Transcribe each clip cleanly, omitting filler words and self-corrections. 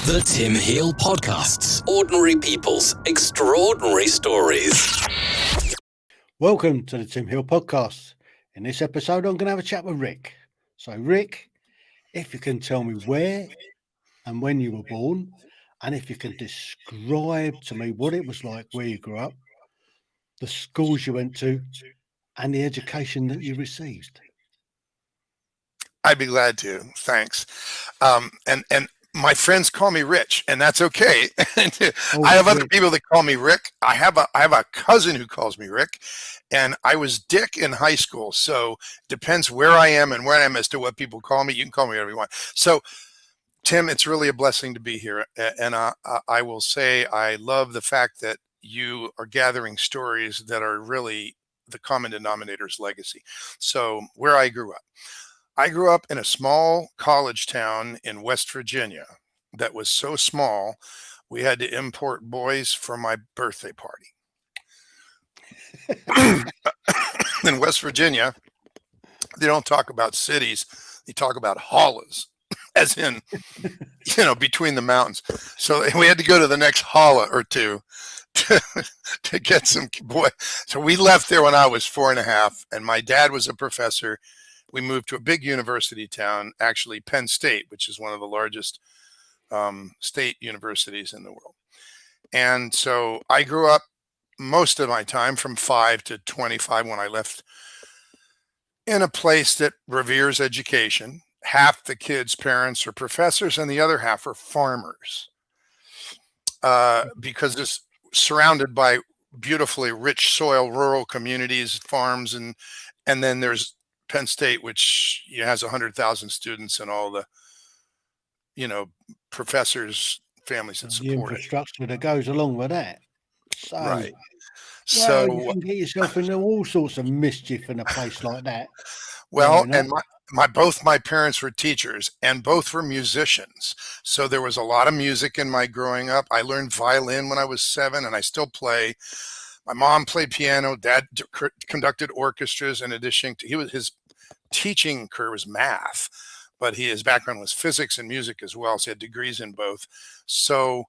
The Tim Heale Podcasts. Ordinary people's extraordinary stories. Welcome to the Tim Heale Podcast. In this episode, I'm going to have a chat with Rick. So, Rick, if you can tell me where and when you were born, and if you can describe to me what it was like where you grew up, the schools you went to, and the education that you received. I'd be glad to. Thanks. And my friends call me Rich, and that's okay. I have other people that call me Rick. I have a cousin who calls me Rick, and I was Dick in high school. So depends where I am and where I am as to what people call me. You can call me whatever you want. So Tim, it's really a blessing to be here. And I will say I love the fact that you are gathering stories that are really the common denominator's legacy. So where I grew up in a small college town in West Virginia that was so small, we had to import boys for my birthday party. In West Virginia, they don't talk about cities, they talk about hollahs, as in, between the mountains. So we had to go to the next holla or two to get some boy. So we left there when I was 4.5, and my dad was a professor. We moved to a big university town, actually Penn State, which is one of the largest state universities in the world. And so I grew up most of my time from 5 to 25 when I left in a place that reveres education. Half the kids' parents are professors and the other half are farmers because it's surrounded by beautifully rich soil, rural communities, farms, and then there's Penn State, which has 100,000 students and all the, professors, families that support the infrastructure that goes along with that. So, right. So you can get yourself into all sorts of mischief in a place like that. Well, and both my parents were teachers and both were musicians. So there was a lot of music in my growing up. I learned violin when I was 7 and I still play. My mom played piano. Dad conducted orchestras. In addition to, his teaching career was math, but his background was physics and music as well. So he had degrees in both. So,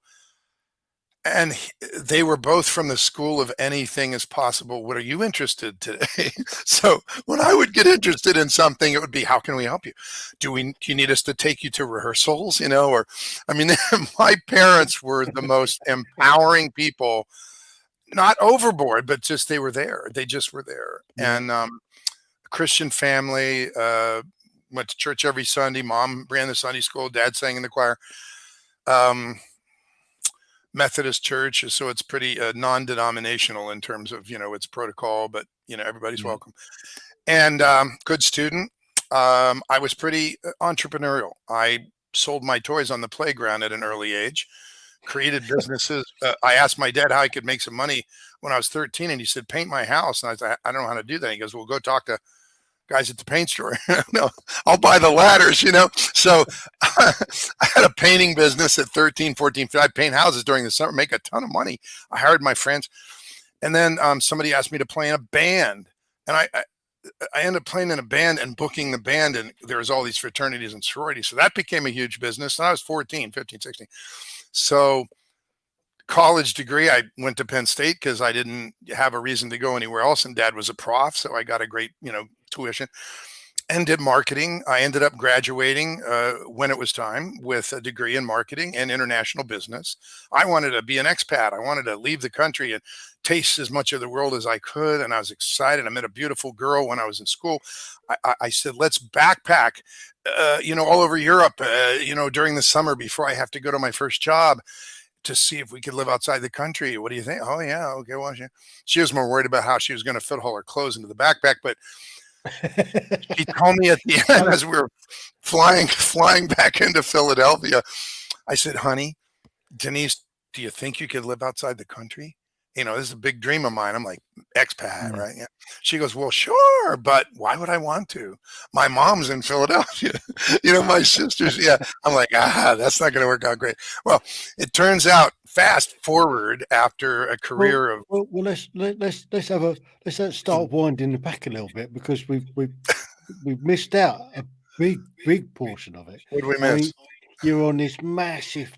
and they were both from the school of anything is possible. What are you interested today? So when I would get interested in something, it would be, how can we help you? Do you need us to take you to rehearsals? My parents were the most empowering people, not overboard, but just, they were there. They just were there. And, Christian family, went to church every Sunday. Mom ran the Sunday school. Dad sang in the choir. Methodist church, so it's pretty non-denominational in terms of its protocol, but everybody's welcome. And good student. I was pretty entrepreneurial. I sold my toys on the playground at an early age, created businesses. I asked my dad how I could make some money when I was 13, and he said, paint my house. And I said, I don't know how to do that. He goes, well, go talk to guys at the paint store. No, I'll buy the ladders, So I had a painting business at 13, 14. I'd paint houses during the summer, make a ton of money. I hired my friends. And then somebody asked me to play in a band. And I ended up playing in a band and booking the band. And there was all these fraternities and sororities. So that became a huge business. And I was 14, 15, 16. So college degree, I went to Penn State because I didn't have a reason to go anywhere else. And Dad was a prof. So I got a great, tuition, and did marketing. I ended up graduating when it was time with a degree in marketing and international business. I wanted to be an expat. I wanted to leave the country and taste as much of the world as I could. And I was excited. I met a beautiful girl when I was in school. I said, let's backpack, all over Europe, during the summer before I have to go to my first job to see if we could live outside the country. What do you think? Oh yeah. Okay. Well, she was more worried about how she was going to fit all her clothes into the backpack, but she told me at the end as we were flying back into Philadelphia, I said, honey, Denise, do you think you could live outside the country? This is a big dream of mine. I'm like, expat, right? Yeah. She goes, well, sure, but why would I want to? My mom's in Philadelphia. My sister's, yeah. I'm like, that's not going to work out great. Well, it turns out, fast forward after a career of. Well, let's start winding the back a little bit, because we've missed out a big portion of it. What did we miss? you're on this massive,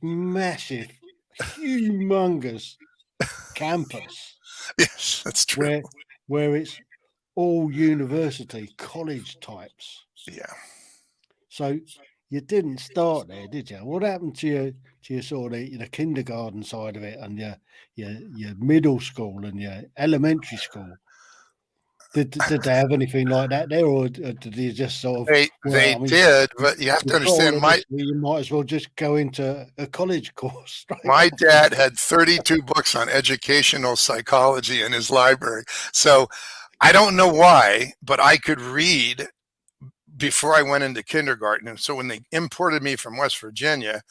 humongous campus Yes, that's true. where it's all university, college types. Yeah. So you didn't start there, did you? What happened to your sort of the kindergarten side of it and your middle school and your elementary school? Did they have anything like that there, or did you just sort of? They I mean, did, but you have to you've got all understand, of this, you might as well just go into a college course straight my off. dad had 32 books on educational psychology in his library. So I don't know why, but I could read before I went into kindergarten. And so when they imported me from West Virginia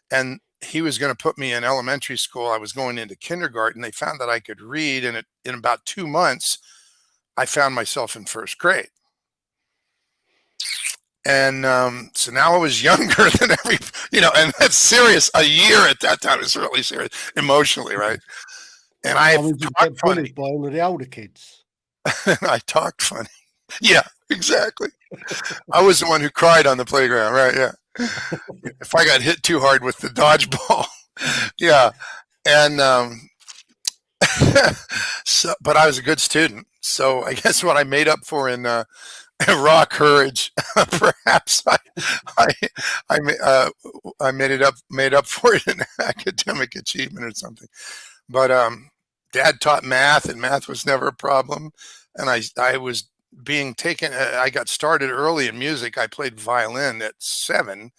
and he was going to put me in elementary school, I was going into kindergarten. They found that I could read, and in about 2 months, I found myself in first grade. And so now I was younger than and that's serious. A year at that time is really serious emotionally, right? And I mean, you talked get funny. bullied by all of the older kids. I talked funny. Yeah, exactly. I was the one who cried on the playground, right? Yeah. If I got hit too hard with the dodgeball, yeah. And so, but I was a good student, so I guess what I made up for in raw courage, perhaps I made up for it in academic achievement or something. But Dad taught math, and math was never a problem. And I was being taken. I got started early in music. I played violin at 7,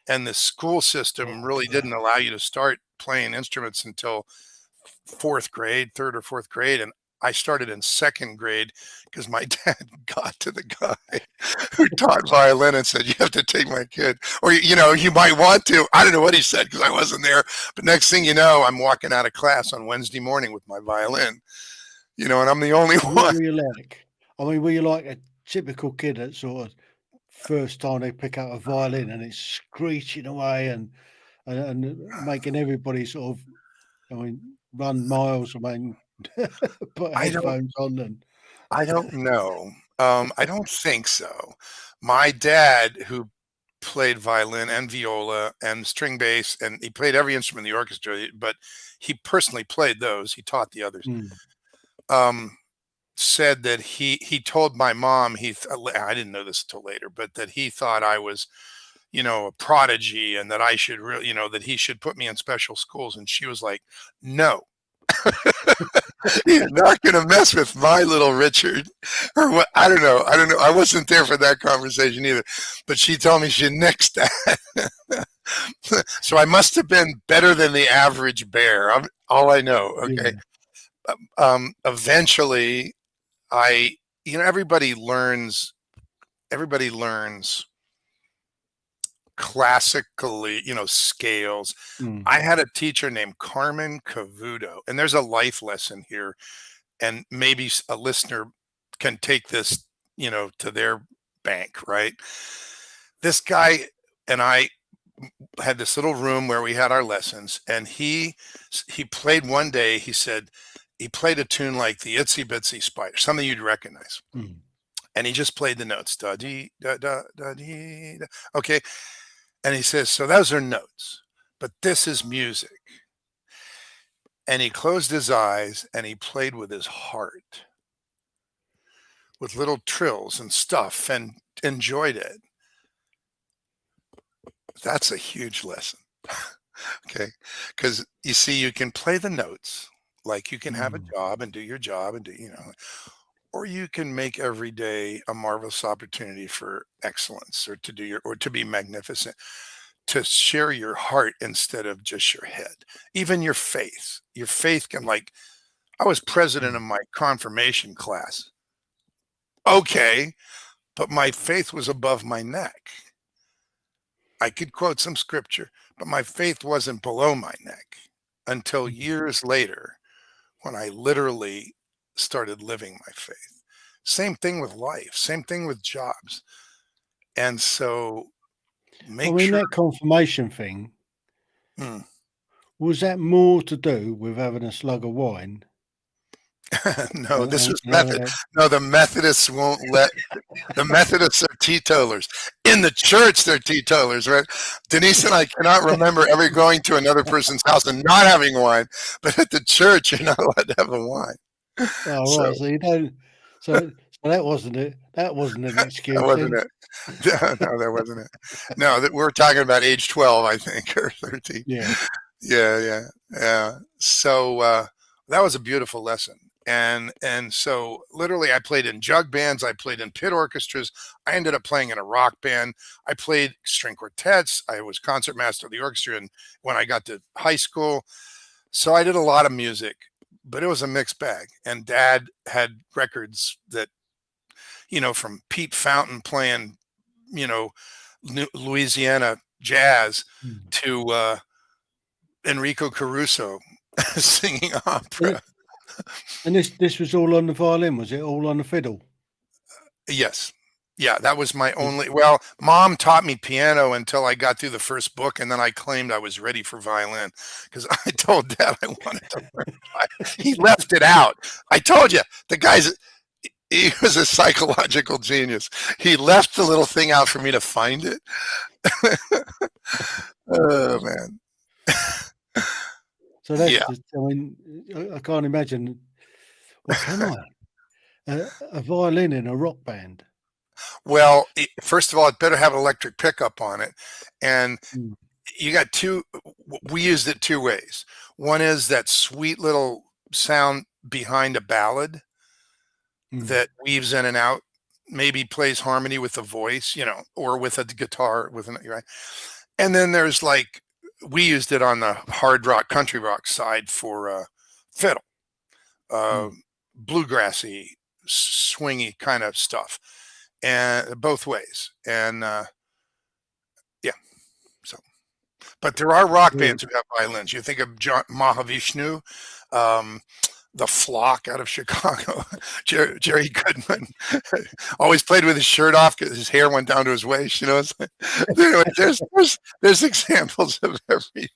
and the school system really didn't allow you to start playing instruments until 4th grade, 3rd or 4th grade, and I started in 2nd grade because my dad got to the guy who taught violin and said, "You have to take my kid, or you might want to." I don't know what he said because I wasn't there. But next thing you know, I'm walking out of class on Wednesday morning with my violin, and I'm the only one. What were you like? I mean, were you like a typical kid that sort of first time they pick up a violin and it's screeching away and making everybody sort of, I mean, run miles? I mean, put I don't. headphones on and. I don't know. I don't think so. My dad, who played violin and viola and string bass, and he played every instrument in the orchestra, but he personally played those. He taught the others. Said that he told my mom, I didn't know this until later, but that he thought I was, a prodigy, and that I should really, that he should put me in special schools. And she was like, "No, you're not going to mess with my little Richard," or what? I don't know. I wasn't there for that conversation either, but she told me she nixed that. So I must have been better than the average bear. All I know. Okay. Yeah. Eventually everybody learns classically, scales. I had a teacher named Carmen Cavuto, and there's a life lesson here, and maybe a listener can take this, to their bank, right? This guy and I had this little room where we had our lessons, and he played one day. He said he played a tune like the Itsy Bitsy Spider, something you'd recognize. And he just played the notes, da dee da da da dee da. Okay. And he says, "So those are notes, but this is music." And he closed his eyes and he played with his heart, with little trills and stuff, and enjoyed it. That's a huge lesson. Okay. Because you see, you can play the notes, like you can have a job and do your job and or you can make every day a marvelous opportunity for excellence, or to be magnificent, to share your heart instead of just your head. Even your faith can, like, I was president of my confirmation class. Okay. But my faith was above my neck. I could quote some scripture, but my faith wasn't below my neck until years later, when I literally started living my faith. Same thing with life, same thing with jobs. And so That confirmation thing, Hmm. was that more to do with having a slug of wine, No, this was No, No, the Methodists won't let. The Methodists are teetotalers. In the church, they're teetotalers, right? Denise and I cannot remember ever going to another person's house and not having wine, but at the church, you're not allowed to have a wine. oh, So right. So you don't. So that wasn't it. That wasn't an that excuse wasn't then. it. No, that wasn't it. No, that we're talking about age 12, I think, or 13. Yeah. Yeah. So that was a beautiful lesson. And so literally I played in jug bands, I played in pit orchestras, I ended up playing in a rock band, I played string quartets, I was concertmaster of the orchestra and when I got to high school. So I did a lot of music, but it was a mixed bag. And Dad had records that, from Pete Fountain playing, Louisiana jazz Mm. to Enrico Caruso singing opera. And this was all on the violin, was it? All on the fiddle? Yes. Yeah, that was my only. Well, Mom taught me piano until I got through the first book, and then I claimed I was ready for violin because I told Dad I wanted to learn. He left it out. I told you, he was a psychological genius. He left the little thing out for me to find it. Oh, man. So that's Yeah. just, I mean, I can't imagine. Well, can I? A violin in a rock band. Well, first of all, it better have an electric pickup on it. And Mm. you got we used it two ways. One is that sweet little sound behind a ballad Mm. that weaves in and out, maybe plays harmony with the voice, or with a guitar right. And then there's we used it on the hard rock, country rock side for fiddle, bluegrassy, swingy kind of stuff, and both ways. And yeah, so. But there are rock bands who have violins. You think of Mahavishnu, the Flock out of Chicago, Jerry Goodman, always played with his shirt off because his hair went down to his waist. Anyway, there's examples of everything.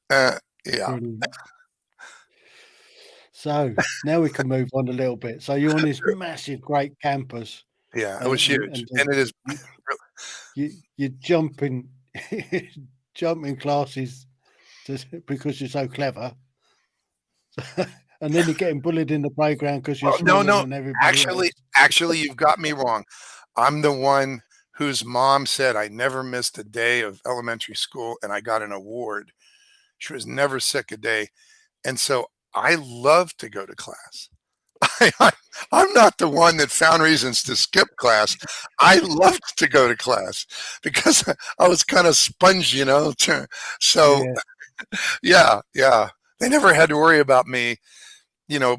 Yeah. Brilliant. So now we can move on a little bit. So you're on this massive, great campus. Yeah, it was huge, and it is. You're jumping classes because you're so clever, and then you're getting bullied in the playground because you're smaller than everybody else. Actually, you've got me wrong. I'm the one whose mom said I never missed a day of elementary school, and I got an award. She was never sick a day, and so I love to go to class. I'm not the one that found reasons to skip class. I loved to go to class because I was kind of spongy, So, yeah. They never had to worry about me,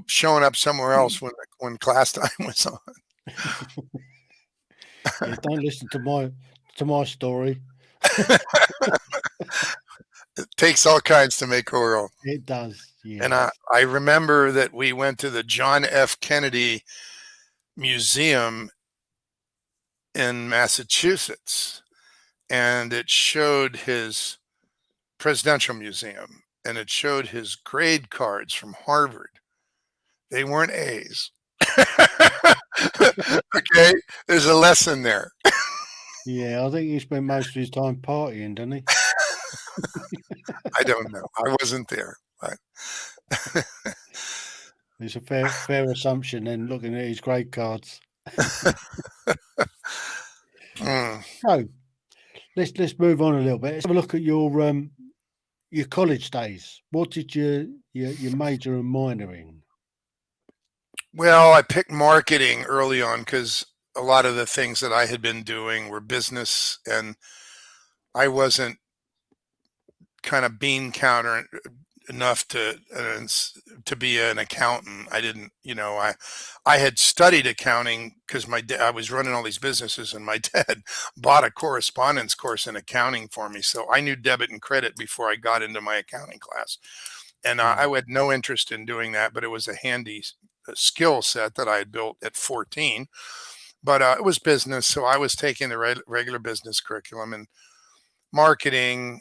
showing up somewhere else when class time was on. Yeah, don't listen to my story. It takes all kinds to make a world. It does. Yeah. And I remember that we went to the John F. Kennedy Museum in Massachusetts, and it showed his presidential museum, and it showed his grade cards from Harvard. They weren't A's. Okay, there's a lesson there. Yeah, I think he spent most of his time partying, didn't he? I don't know. I wasn't there. But It's a fair assumption then, looking at his grade cards. So let's move on a little bit. Let's have a look at your college days. What did your major and minor in? Well, I picked marketing early on because a lot of the things that I had been doing were business, and I wasn't kind of bean counter enough to be an accountant. I didn't, I had studied accounting because I was running all these businesses, and my dad bought a correspondence course in accounting for me. So I knew debit and credit before I got into my accounting class. And I had no interest in doing that, but it was a handy skill set that I had built at 14. But it was business. So I was taking the regular business curriculum, and marketing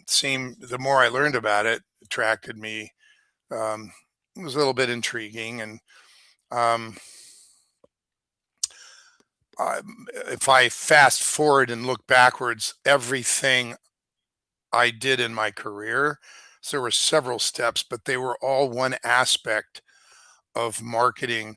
seemed, the more I learned about it, attracted me It was a little bit intriguing. And if I fast forward and look backwards, everything I did in my career, so there were several steps, but they were all one aspect of marketing,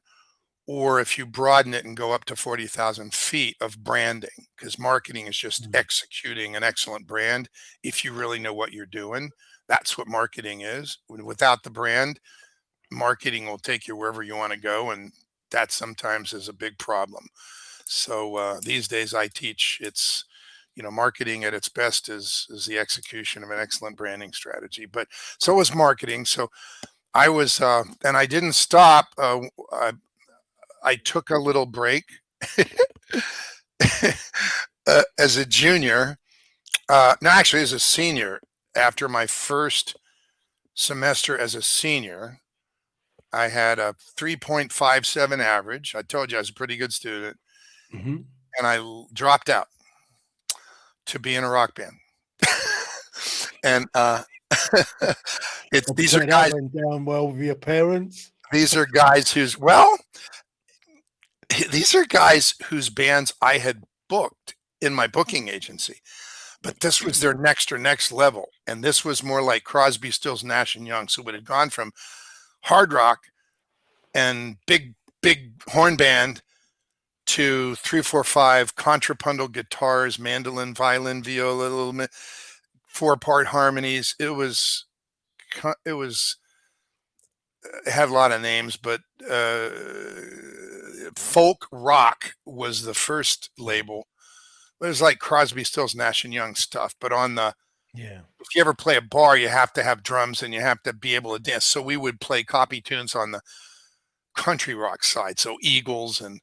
or if you broaden it and go up to 40,000 feet, of branding, because marketing is just executing an excellent brand. If you really know what you're doing, that's what marketing is. Without the brand, marketing will take you wherever you want to go, and that sometimes is a big problem. So these days I teach it's, marketing at its best is the execution of an excellent branding strategy. But so was marketing. So I was, and I didn't stop. I took a little break as a junior. No, actually, as a senior. After my first semester as a senior, I had a 3.57 average. I told you I was a pretty good student, and I dropped out to be in a rock band. And these are guys went down well with your parents. These are guys whose bands I had booked in my booking agency, but this was their next level, and this was more like Crosby, Stills, Nash and Young. So it had gone from hard rock and big horn band to 3-4-5 contrapuntal guitars, mandolin, violin, viola, little 4-part harmonies. It had a lot of names, but folk rock was the first label. It was like Crosby, Stills, Nash and Young stuff. But if you ever play a bar, you have to have drums and you have to be able to dance. So we would play copy tunes on the country rock side, so Eagles and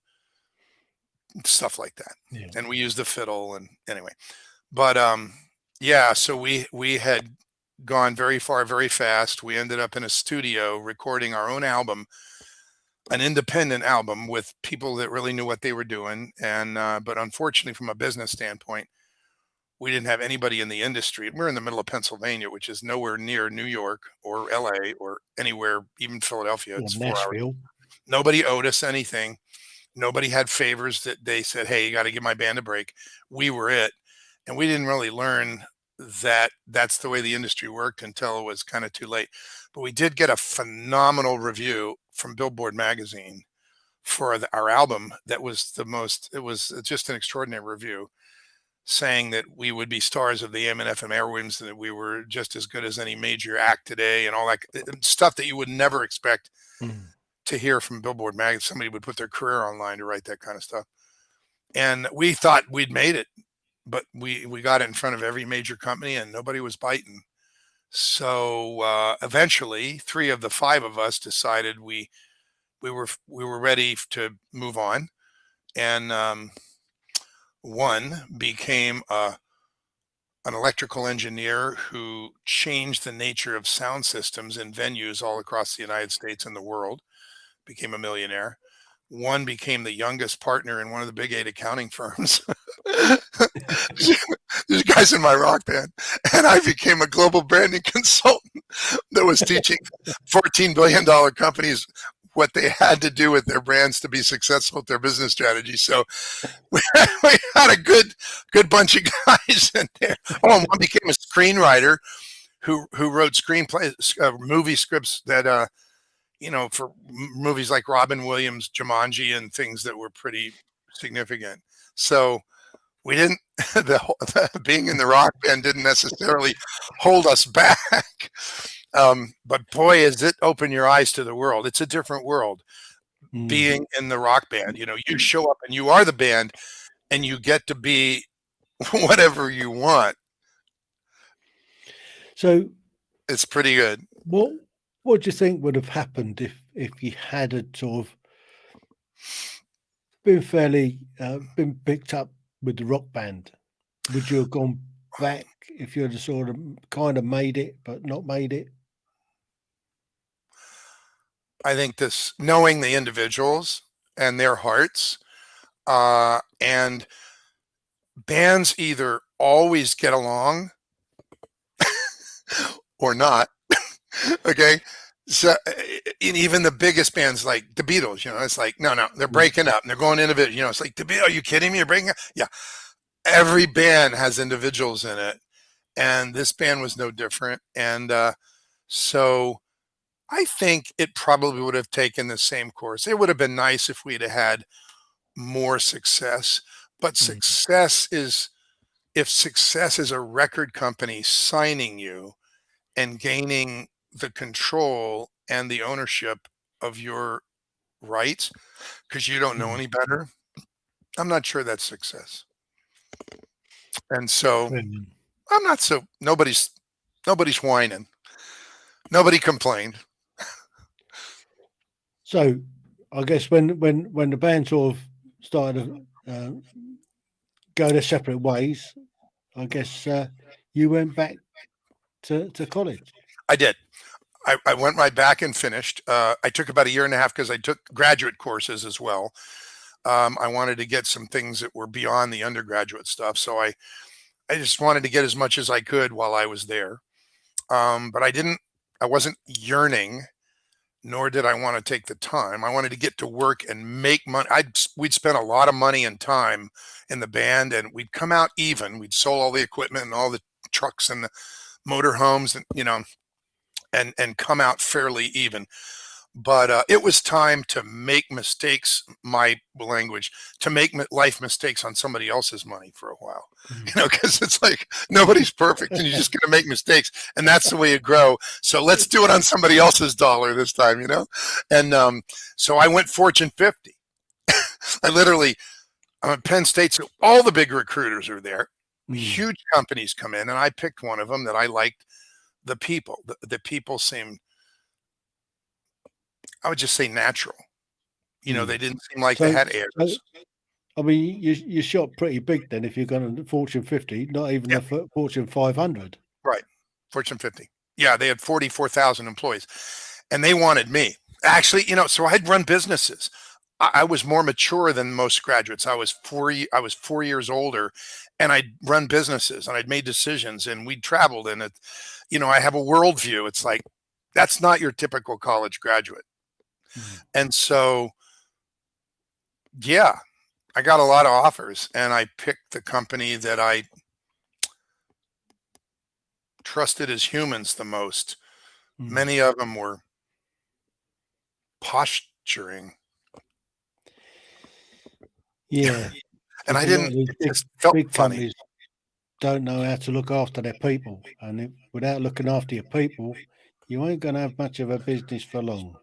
stuff like that. Yeah. And we used the fiddle, and anyway. But so we had gone very far, very fast. We ended up in a studio recording our own album, an independent album with people that really knew what they were doing. And but unfortunately, from a business standpoint, we didn't have anybody in the industry. We're in the middle of Pennsylvania, which is nowhere near New York or LA or anywhere, even Philadelphia. It's 4 hours. Nobody owed us anything. Nobody had favors that they said, hey, you got to give my band a break. We were it. And we didn't really learn that that's the way the industry worked until it was kind of too late. But we did get a phenomenal review from Billboard magazine for our album. It was just an extraordinary review, saying that we would be stars of the AM and FM airwaves, and that we were just as good as any major act today, and all that stuff that you would never expect to hear from Billboard magazine. Somebody would put their career online to write that kind of stuff. And we thought we'd made it, but we got it in front of every major company and nobody was biting. So eventually 3 of the 5 of us decided we were ready to move on. And one became an electrical engineer who changed the nature of sound systems in venues all across the United States and the world, became a millionaire. One became the youngest partner in one of the big 8 accounting firms. There's guys in my rock band. And I became a global branding consultant that was teaching $14 billion companies what they had to do with their brands to be successful with their business strategy. So we had a good bunch of guys in there. Oh, and one became a screenwriter who wrote screenplays, movie scripts that for movies like Robin Williams, Jumanji, and things that were pretty significant. So we didn't, being in the rock band didn't necessarily hold us back. But boy, does it open your eyes to the world. It's a different world being in the rock band. You show up and you are the band and you get to be whatever you want. So it's pretty good. What do you think would have happened if you had a sort of been picked up with the rock band? Would you have gone back if you had sort of kind of made it but not made it? I think knowing the individuals and their hearts, and bands either always get along or not. Okay. So and even the biggest bands like the Beatles, it's like, no, they're breaking up and they're going individual. It's like, the Beatles, are you kidding me? You're breaking up? Yeah. Every band has individuals in it. And this band was no different. And so I think it probably would have taken the same course. It would have been nice if we'd have had more success. But if success is a record company signing you and gaining the control and the ownership of your rights because you don't know any better, I'm not sure that's success. And so I'm not nobody's whining. Nobody complained. So I guess when the band sort of started to go their separate ways, I guess you went back to college. I did. I went right back and finished. I took about a year and a half because I took graduate courses as well. I wanted to get some things that were beyond the undergraduate stuff. So I just wanted to get as much as I could while I was there. But I wasn't yearning, nor did I want to take the time. I wanted to get to work and make money. We'd spent a lot of money and time in the band, and we'd come out even. We'd sold all the equipment and all the trucks and the motor homes and come out fairly even. But it was time to make mistakes, my language, to make life mistakes on somebody else's money for a while, because it's like nobody's perfect and you're just going to make mistakes. And that's the way you grow. So let's do it on somebody else's dollar this time, And so I went Fortune 50. I'm at Penn State, so all the big recruiters are there. Huge companies come in, and I picked one of them that I liked. The people, the people seemed, I would just say, natural. They didn't seem like they had airs. I mean, you shot pretty big then if you're going to Fortune 50, not even the Fortune 500. Right. Fortune 50. Yeah, they had 44,000 employees, and they wanted me. Actually, so I'd run businesses. I was more mature than most graduates. I was 4 years older, and I'd run businesses, and I'd made decisions, and we'd traveled, and I have a worldview. It's like, that's not your typical college graduate. And so, yeah, I got a lot of offers, and I picked the company that I trusted as humans the most. Many of them were posturing. Yeah. And I didn't, it just felt big funny. Companies don't know how to look after their people. And without looking after your people, you ain't going to have much of a business for long.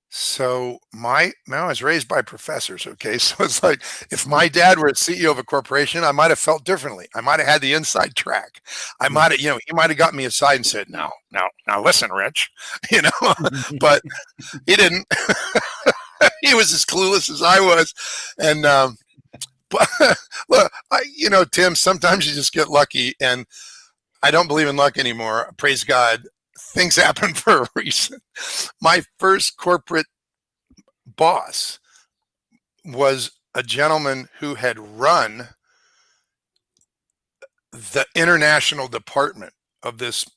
So I was raised by professors. Okay. So it's like, if my dad were a CEO of a corporation, I might've felt differently. I might've had the inside track. I might've, he might've got me aside and said, now listen, Rich, but he didn't. He was as clueless as I was. And, but look, Tim, sometimes you just get lucky, and I don't believe in luck anymore. Praise God. Things happen for a reason. My first corporate boss was a gentleman who had run the international department of this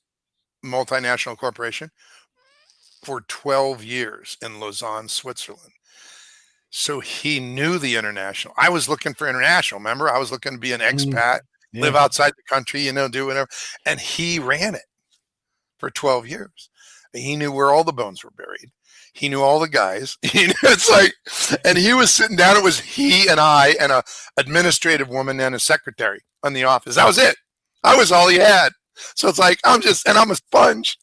multinational corporation for 12 years in Lausanne, Switzerland. So he knew the international. I was looking for international. Remember, I was looking to be an expat, live outside the country, do whatever. And he ran it for 12 years. He knew where all the bones were buried. He knew all the guys. It's like, and he was sitting down. It was he and I and a administrative woman and a secretary in the office. That was it. I was all he had. So it's like, I'm a sponge.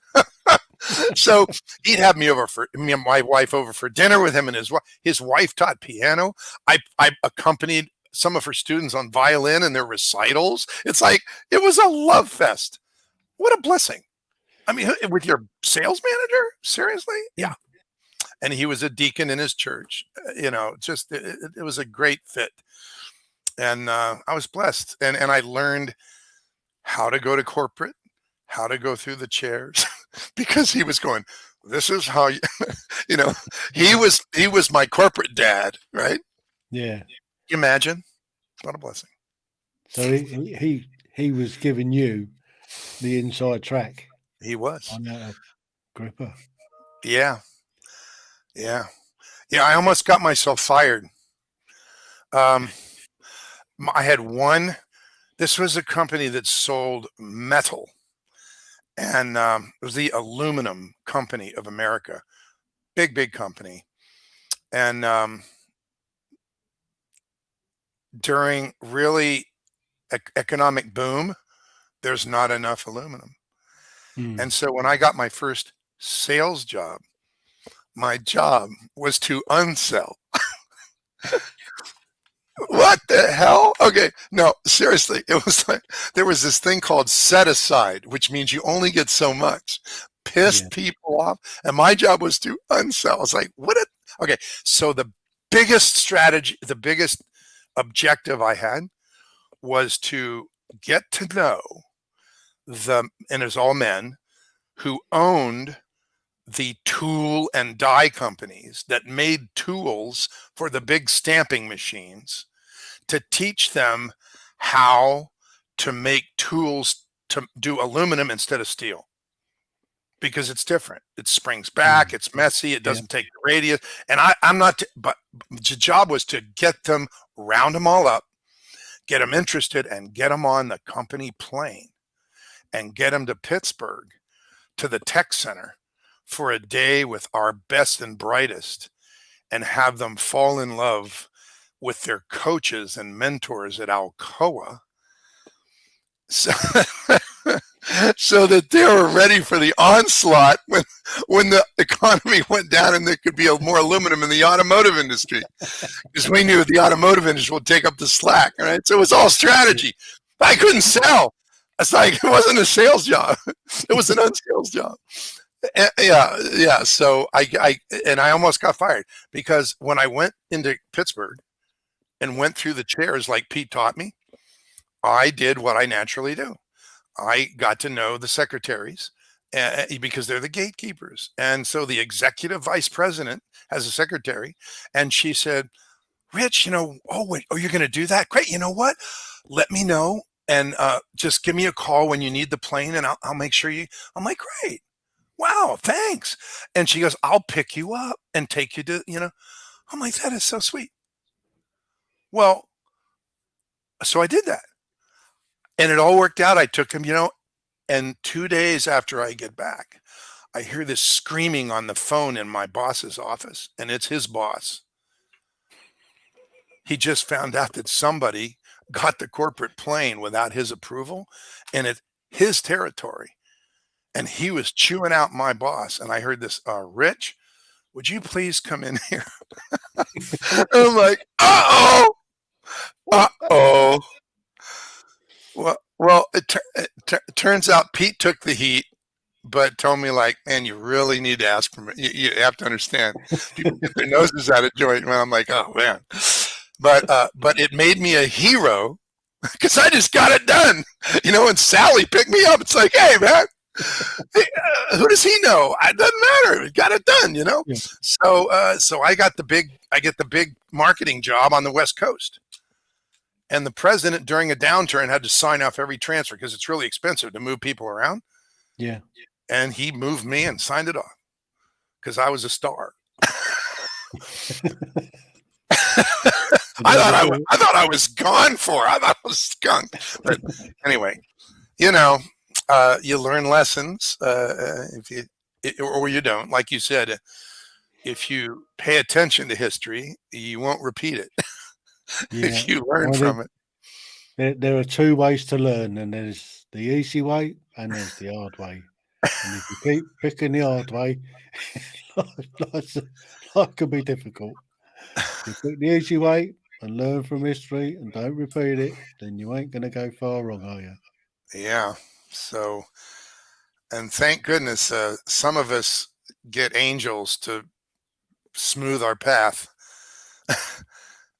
So he'd have me and my wife over for dinner with him and his wife. His wife taught piano. I accompanied some of her students on violin in their recitals. It's like, it was a love fest. What a blessing. I mean, with your sales manager? Seriously? Yeah. And he was a deacon in his church. Just it was a great fit. And I was blessed. And I learned how to go to corporate, how to go through the chairs, because he was going, this is how he was my corporate dad, right? Yeah. Can you imagine? What a blessing. So he was giving you the inside track. He was. On how to gripper. Yeah. I almost got myself fired. I had one. This was a company that sold metal, and it was the Aluminum Company of America, big company. And during really economic boom, there's not enough aluminum. And so when I got my first sales job, my job was to unsell. What the hell? Okay, no, seriously, it was like there was this thing called set aside, which means you only get so much. Pissed people off, and my job was to unsell. I was like, what? Okay, so the biggest strategy, the biggest objective I had was to get to know and it was all men who owned the tool and die companies that made tools for the big stamping machines, to teach them how to make tools to do aluminum instead of steel, because it's different. It springs back. It's messy. It doesn't take the radius. And I'm not, but the job was to get them, round them all up, get them interested, and get them on the company plane and get them to Pittsburgh, to the tech center, for a day with our best and brightest, and have them fall in love with their coaches and mentors at Alcoa, so, so that they were ready for the onslaught when the economy went down and there could be more aluminum in the automotive industry, because we knew the automotive industry would take up the slack. Right? So it was all strategy. I couldn't sell. It's like, it wasn't a sales job. It was an unsales job. Yeah. So I almost got fired, because when I went into Pittsburgh and went through the chairs like Pete taught me, I did what I naturally do. I got to know the secretaries, because they're the gatekeepers. And so the executive vice president has a secretary, and she said, Rich, you're going to do that? Great. You know what? Let me know, and just give me a call when you need the plane, and I'll make sure you. I'm like, great. Wow, thanks. And she goes, I'll pick you up and take you to, I'm like, that is so sweet. Well, so I did that, and it all worked out. I took him, and 2 days after I get back, I hear this screaming on the phone in my boss's office, and it's his boss. He just found out that somebody got the corporate plane without his approval, and it's his territory. And he was chewing out my boss. And I heard this, Rich, would you please come in here? I'm like, uh-oh. Well, it turns out Pete took the heat, but told me, like, man, you really need to ask for me. You have to understand. People get their noses out of joint. And I'm like, oh, man. But it made me a hero, because I just got it done. And Sally picked me up. It's like, hey, man. Hey, who does he know? It doesn't matter. We got it done, Yeah. So I get the big marketing job on the West Coast, and the president during a downturn had to sign off every transfer, because it's really expensive to move people around. Yeah, and he moved me and signed it off, because I was a star. I thought I was gone for. I thought I was skunked. But anyway, you learn lessons or you don't. Like you said, if you pay attention to history, you won't repeat it. If you learn from it. There are two ways to learn, and there's the easy way and there's the hard way. And if you keep picking the hard way, life can be difficult. If you pick the easy way and learn from history and don't repeat it, then you ain't going to go far wrong, are you? Yeah. So, and thank goodness, some of us get angels to smooth our path.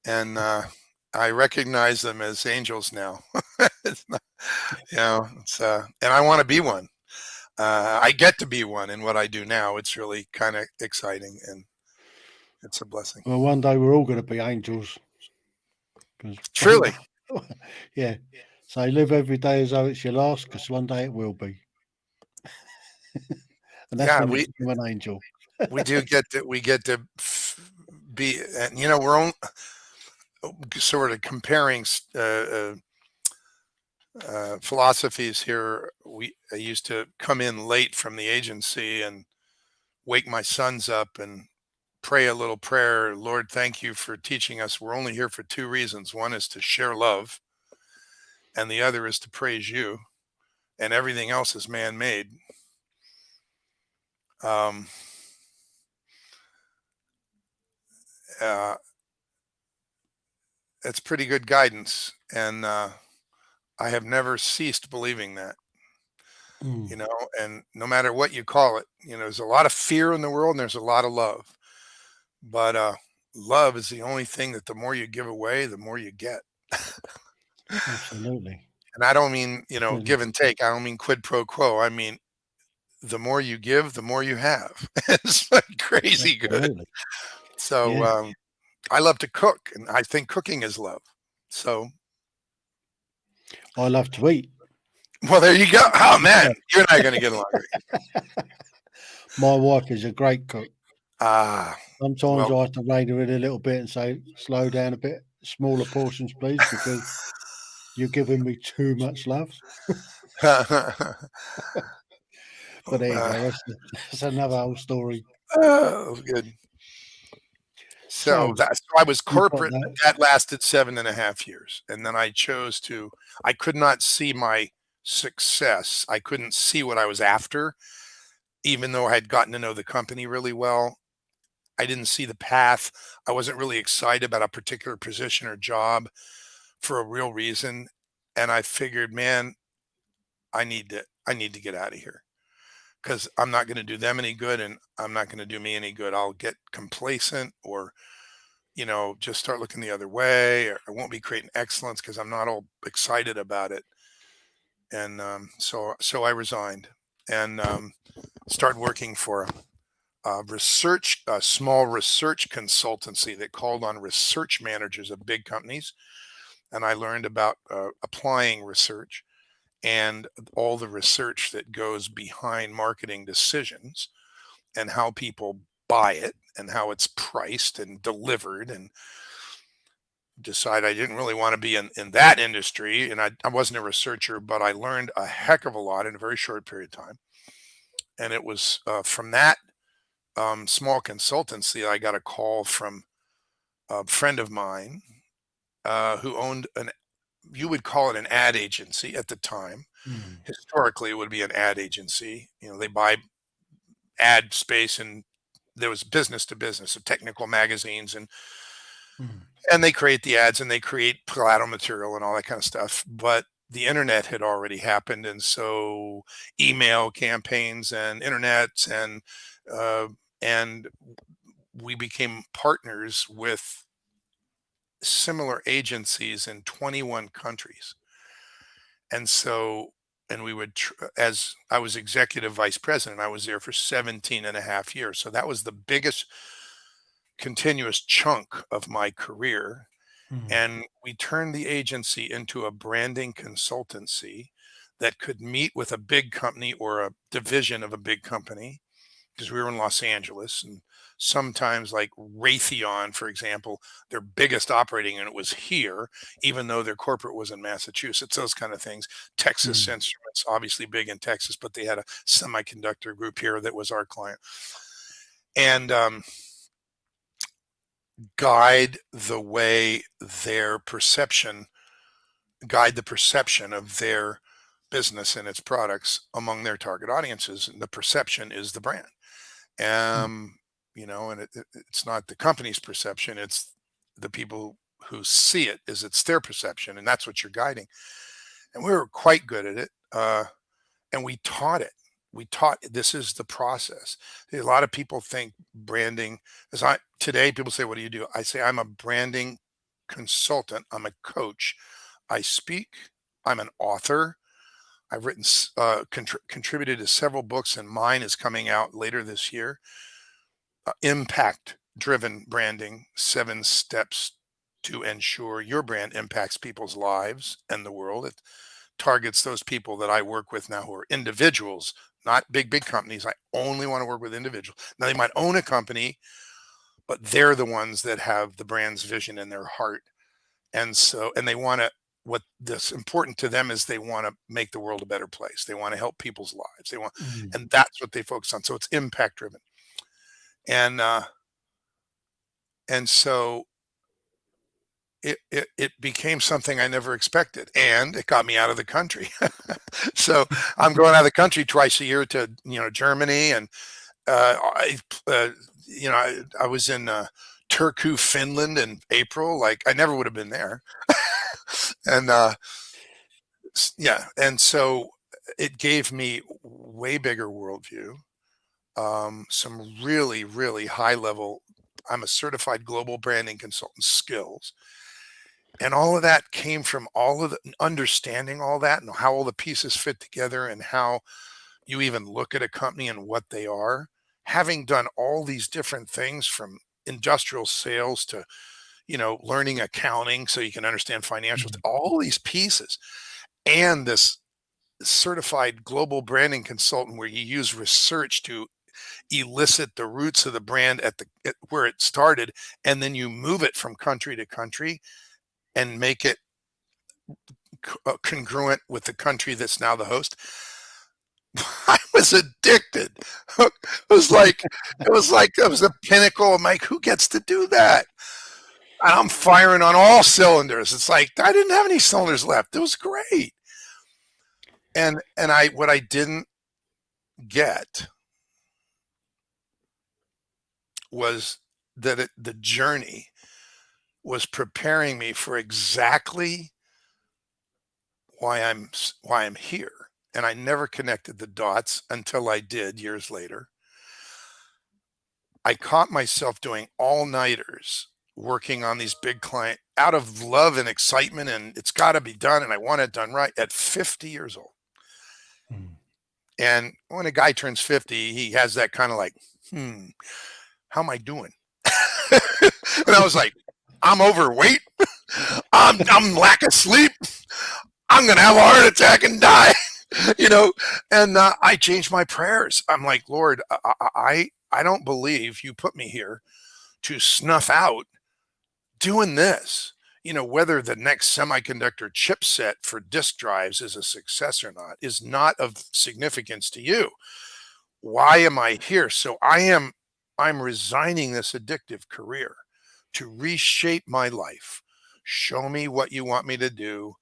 And I recognize them as angels now. And I want to be one. I get to be one in what I do now. It's really kind of exciting, and it's a blessing. Well, one day we're all going to be angels. Truly. Yeah. So live every day as though it's your last, because one day it will be. and that's Yeah, when you become an angel. we get to be, and we're on sort of comparing philosophies here. I used to come in late from the agency and wake my sons up and pray a little prayer. Lord, thank you for teaching us. We're only here for two reasons. One is to share love, and the other is to praise you, and everything else is man-made. Um, it's pretty good guidance, and I have never ceased believing that. Mm, And no matter what you call it, there's a lot of fear in the world and there's a lot of love. But love is the only thing that the more you give away, the more you get. absolutely. And I don't mean, Absolutely. give and take. I don't mean quid pro quo. I mean, the more you give, the more you have. It's like crazy good. Absolutely. So Yeah. I love to cook, and I think cooking is love. So, I love to eat. well, there you go. Oh, man, you and I are going to get along great. My wife is a great cook. Ah, Sometimes well, I have to rein her in a little bit and say, slow down a bit, smaller portions, please, because you're giving me too much love. But there you go. That's another whole story. oh, good. So So I was you've got corporate, but that. that lasted 7.5 years. And then I could not see my success. I couldn't see what I was after, even though I had gotten to know the company really well. I didn't see the path. I wasn't really excited about a particular position or job for a real reason. And I figured, man, I need to get out of here because I'm not going to do them any good and I'm not going to do me any good. I'll get complacent or just start looking the other way, or I won't be creating excellence because I'm not all excited about it. And so I resigned and started working for a small research consultancy that called on research managers of big companies. And I learned about applying research and all the research that goes behind marketing decisions and how people buy it and how it's priced and delivered, and decide I didn't really want to be in that industry. And I wasn't a researcher, but I learned a heck of a lot in a very short period of time. And it was from that small consultancy, I got a call from a friend of mine who owned you would call it an ad agency at the time. Mm, Historically, it would be an ad agency. They buy ad space, and there was business to business, so technical magazines, and mm, they create the ads and they create collateral material and all that kind of stuff. But the internet had already happened, and so email campaigns and internet uh, and we became partners with similar agencies in 21 countries. And so, and we would, as I was executive vice president, I was there for 17 and a half years. So that was the biggest continuous chunk of my career. mm, And we turned the agency into a branding consultancy that could meet with a big company or a division of a big company, because we were in Los Angeles. And sometimes, like Raytheon, for example, their biggest operating unit was here, even though their corporate was in Massachusetts, those kind of things. Texas mm, Instruments, obviously big in Texas, but they had a semiconductor group here that was our client. And guide the way their perception guide the perception of their business and its products among their target audiences. And the perception is the brand. mm, And it's not the company's perception, it's the people who see it, it's their perception. And that's what you're guiding. And we were quite good at it. And we taught it. This is the process. A lot of people think branding today people say, what do you do? I say, I'm a branding consultant. I'm a coach. I speak. I'm an author. I've written, contributed to several books, and mine is coming out later this year. Impact driven branding, 7 steps to ensure your brand impacts people's lives and the world. targets those people that I work with now who are individuals, not big companies. I only want to work with individuals. Now, they might own a company, but they're the ones that have the brand's vision in their heart. And they want to, what this important to them is they want to make the world a better place. They want to help people's lives. And that's what they focus on. So it's impact driven. And so it became something I never expected, and it got me out of the country. So I'm going out of the country twice a year to, Germany. And I was in Turku, Finland in April. Like, I never would have been there. And and so it gave me way bigger worldview, some really, really high level. I'm a certified global branding consultant skills. And all of that came from all of the understanding all that and how all the pieces fit together and how you even look at a company and what they are. Having done all these different things from industrial sales to, learning accounting so you can understand financials, all these pieces, and this certified global branding consultant where you use research to elicit the roots of the brand at where it started, and then you move it from country to country and make it congruent with the country that's now the host. I was addicted. It was like the pinnacle. I'm like, who gets to do that? And I'm firing on all cylinders. It's like I didn't have any cylinders left. It was great. And what I didn't get was that the journey was preparing me for exactly why I'm here. And I never connected the dots until I did years later. I caught myself doing all-nighters working on these big clients out of love and excitement, and it's got to be done, and I want it done right at 50 years old. And when a guy turns 50, he has that kind of like, how am I doing? And I was like, I'm overweight. I'm lack of sleep. I'm going to have a heart attack and die, and I changed my prayers. I'm like, Lord, I don't believe you put me here to snuff out doing this. Whether the next semiconductor chipset for disk drives is a success or not is not of significance to you. Why am I here? So I'm resigning this addictive career to reshape my life. Show me what you want me to do.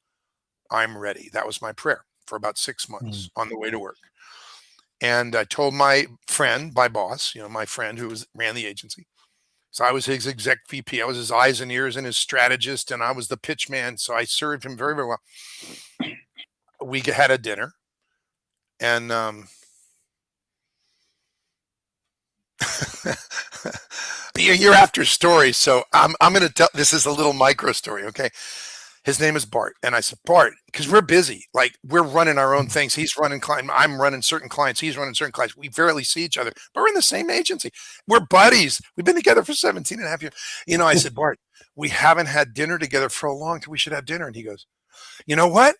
I'm ready. That was my prayer for about 6 months on the way to work. And I told my friend, my boss, my friend who ran the agency. So I was his exec VP. I was his eyes and ears and his strategist, and I was the pitch man. So I served him very, very well. We had a dinner, and you're after stories. So I'm going to tell, this is a little micro story. Okay. His name is Bart. And I said, Bart, because we're busy. Like, we're running our own things. He's running clients. I'm running certain clients. He's running certain clients. We barely see each other, but we're in the same agency. We're buddies. We've been together for 17 and a half years. I said, Bart, we haven't had dinner together for a long time. We should have dinner. And he goes, you know what?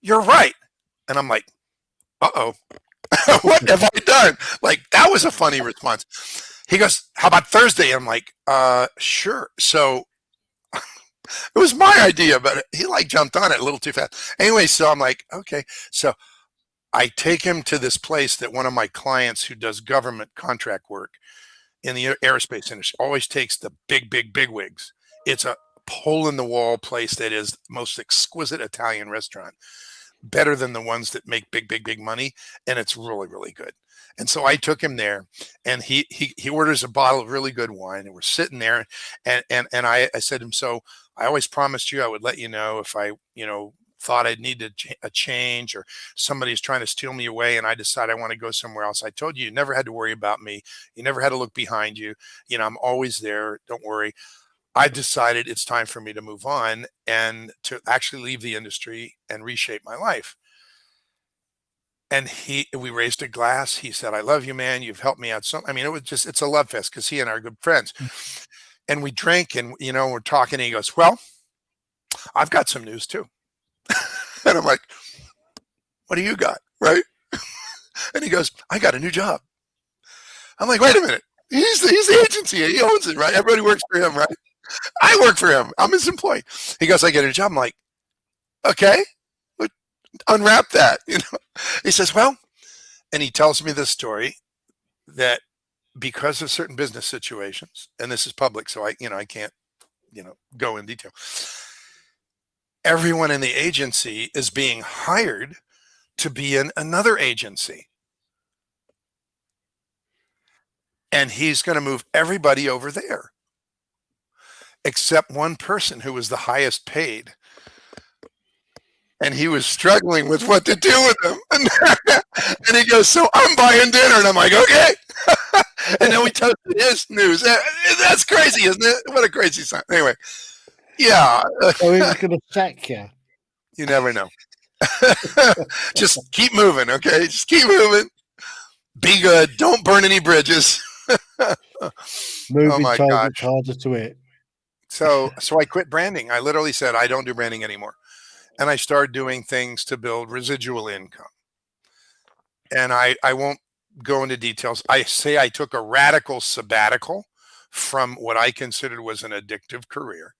You're right. And I'm like, uh-oh. What have I done? Like, that was a funny response. He goes, how about Thursday? I'm like, sure. So it was my idea, but he jumped on it a little too fast. Anyway, so I'm like, okay. So I take him to this place that one of my clients who does government contract work in the aerospace industry always takes the big wigs. It's a hole in the wall place that is the most exquisite Italian restaurant, better than the ones that make big money. And it's really, really good. And so I took him there, and he orders a bottle of really good wine, and we're sitting there, and I said to him, so I always promised you I would let you know if I, thought I'd need a change or somebody's trying to steal me away and I decide I want to go somewhere else. I told you, you never had to worry about me. You never had to look behind you. I'm always there. Don't worry. I decided it's time for me to move on and to actually leave the industry and reshape my life. And we raised a glass. He said, I love you, man. You've helped me out. It's a love fest because he and I are good friends. And we drank and, we're talking and he goes, well, I've got some news too. And I'm like, what do you got? Right? And he goes, I got a new job. I'm like, wait a minute. He's the agency. He owns it, right? Everybody works for him, right? I work for him. I'm his employee. He goes, I get a new job. I'm like, okay, unwrap that. He says, well, and he tells me this story that because of certain business situations, and this is public, so I can't, go in detail. Everyone in the agency is being hired to be in another agency. And he's going to move everybody over there, except one person who was the highest paid. And he was struggling with what to do with them. And he goes, so I'm buying dinner. And I'm like, okay. And then we toasted his news. That's crazy, isn't it? What a crazy sign. Anyway, yeah. So he's going to sack you. You never know. Just keep moving, okay? Just keep moving. Be good. Don't burn any bridges. Moving targets harder to hit. So I quit branding. I literally said, I don't do branding anymore. And I started doing things to build residual income. And I won't go into details. I say I took a radical sabbatical from what I considered was an addictive career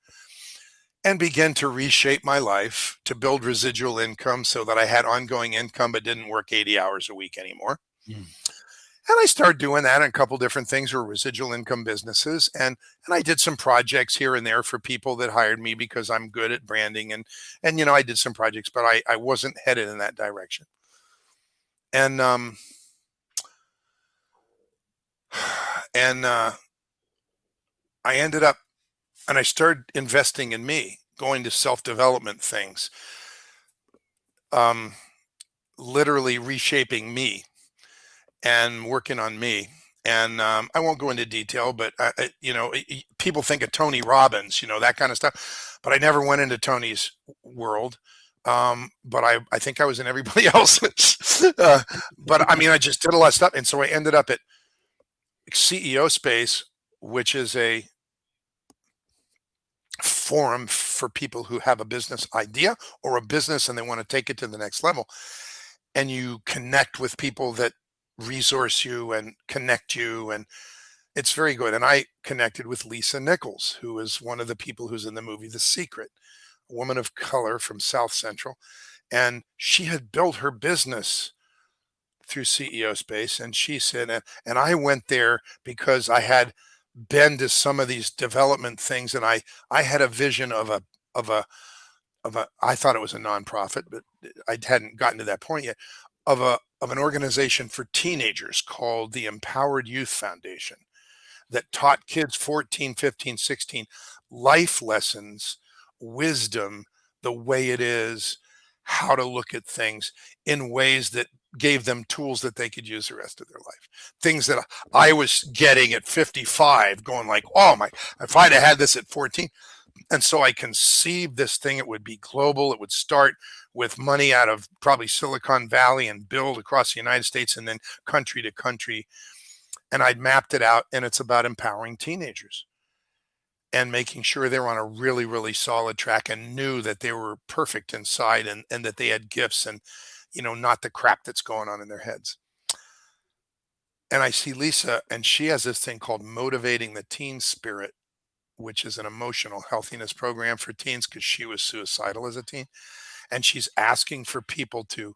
and began to reshape my life to build residual income so that I had ongoing income but didn't work 80 hours a week anymore. And I started doing that in a couple different things or residual income businesses. And I did some projects here and there for people that hired me because I'm good at branding. And I did some projects, but I wasn't headed in that direction. And I ended up, and I started investing in me, going to self-development things, literally reshaping me and working on me. And I won't go into detail, but people think of Tony Robbins, that kind of stuff. But I never went into Tony's world. But I think I was in everybody else's. But I mean, I just did a lot of stuff, and so I ended up at CEO Space, which is a forum for people who have a business idea or a business and they want to take it to the next level. And you connect with people that resource you and connect you, and it's very good. And I connected with Lisa Nichols, who is one of the people who's in the movie The Secret, a woman of color from South Central, and she had built her business through CEO Space. And she said, and I went there because I had been to some of these development things, and I had a vision of a I thought it was a nonprofit, but I hadn't gotten to that point yet, of an organization for teenagers called the Empowered Youth Foundation that taught kids 14, 15, 16 life lessons, wisdom, the way it is, how to look at things in ways that gave them tools that they could use the rest of their life. Things that I was getting at 55, going like, oh my, if I'd have had this at 14. And so I conceived this thing. It would be global. It would start with money out of probably Silicon Valley and build across the United States and then country to country. And I'd mapped it out, and it's about empowering teenagers and making sure they were on a really, really solid track and knew that they were perfect inside and that they had gifts and, not the crap that's going on in their heads. And I see Lisa, and she has this thing called Motivating the Teen Spirit, which is an emotional healthiness program for teens because she was suicidal as a teen. And she's asking for people to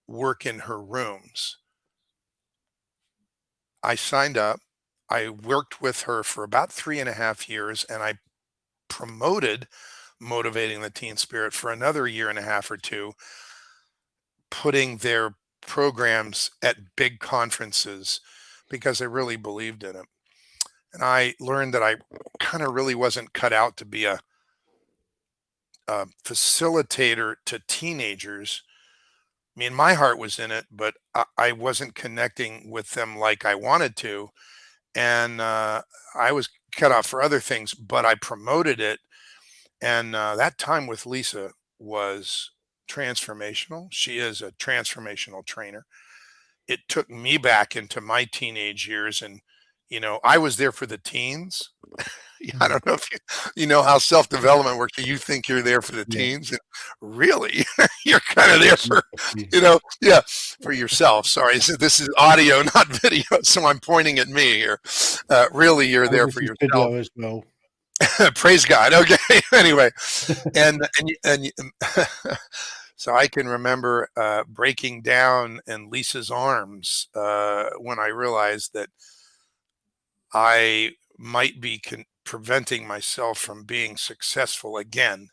work in her rooms. I signed up. I worked with her for about 3.5 years, and I promoted Motivating the Teen Spirit for another 1.5 or 2 years, putting their programs at big conferences because I really believed in it. And I learned that I kind of really wasn't cut out to be a facilitator to teenagers. I mean, my heart was in it, but I wasn't connecting with them like I wanted to. And I was cut off for other things, but I promoted it. And that time with Lisa was transformational. She is a transformational trainer. It took me back into my teenage years and I was there for the teens. I don't know if you know how self-development works. You think you're there for the Yeah. teens, and really, you're kind of there for, for yourself. Sorry, so this is audio, not video, so I'm pointing at me here. Really, you're there This for is yourself. video as well. Praise God. Okay. Anyway, and so I can remember breaking down in Lisa's arms when I realized that I might be preventing myself from being successful again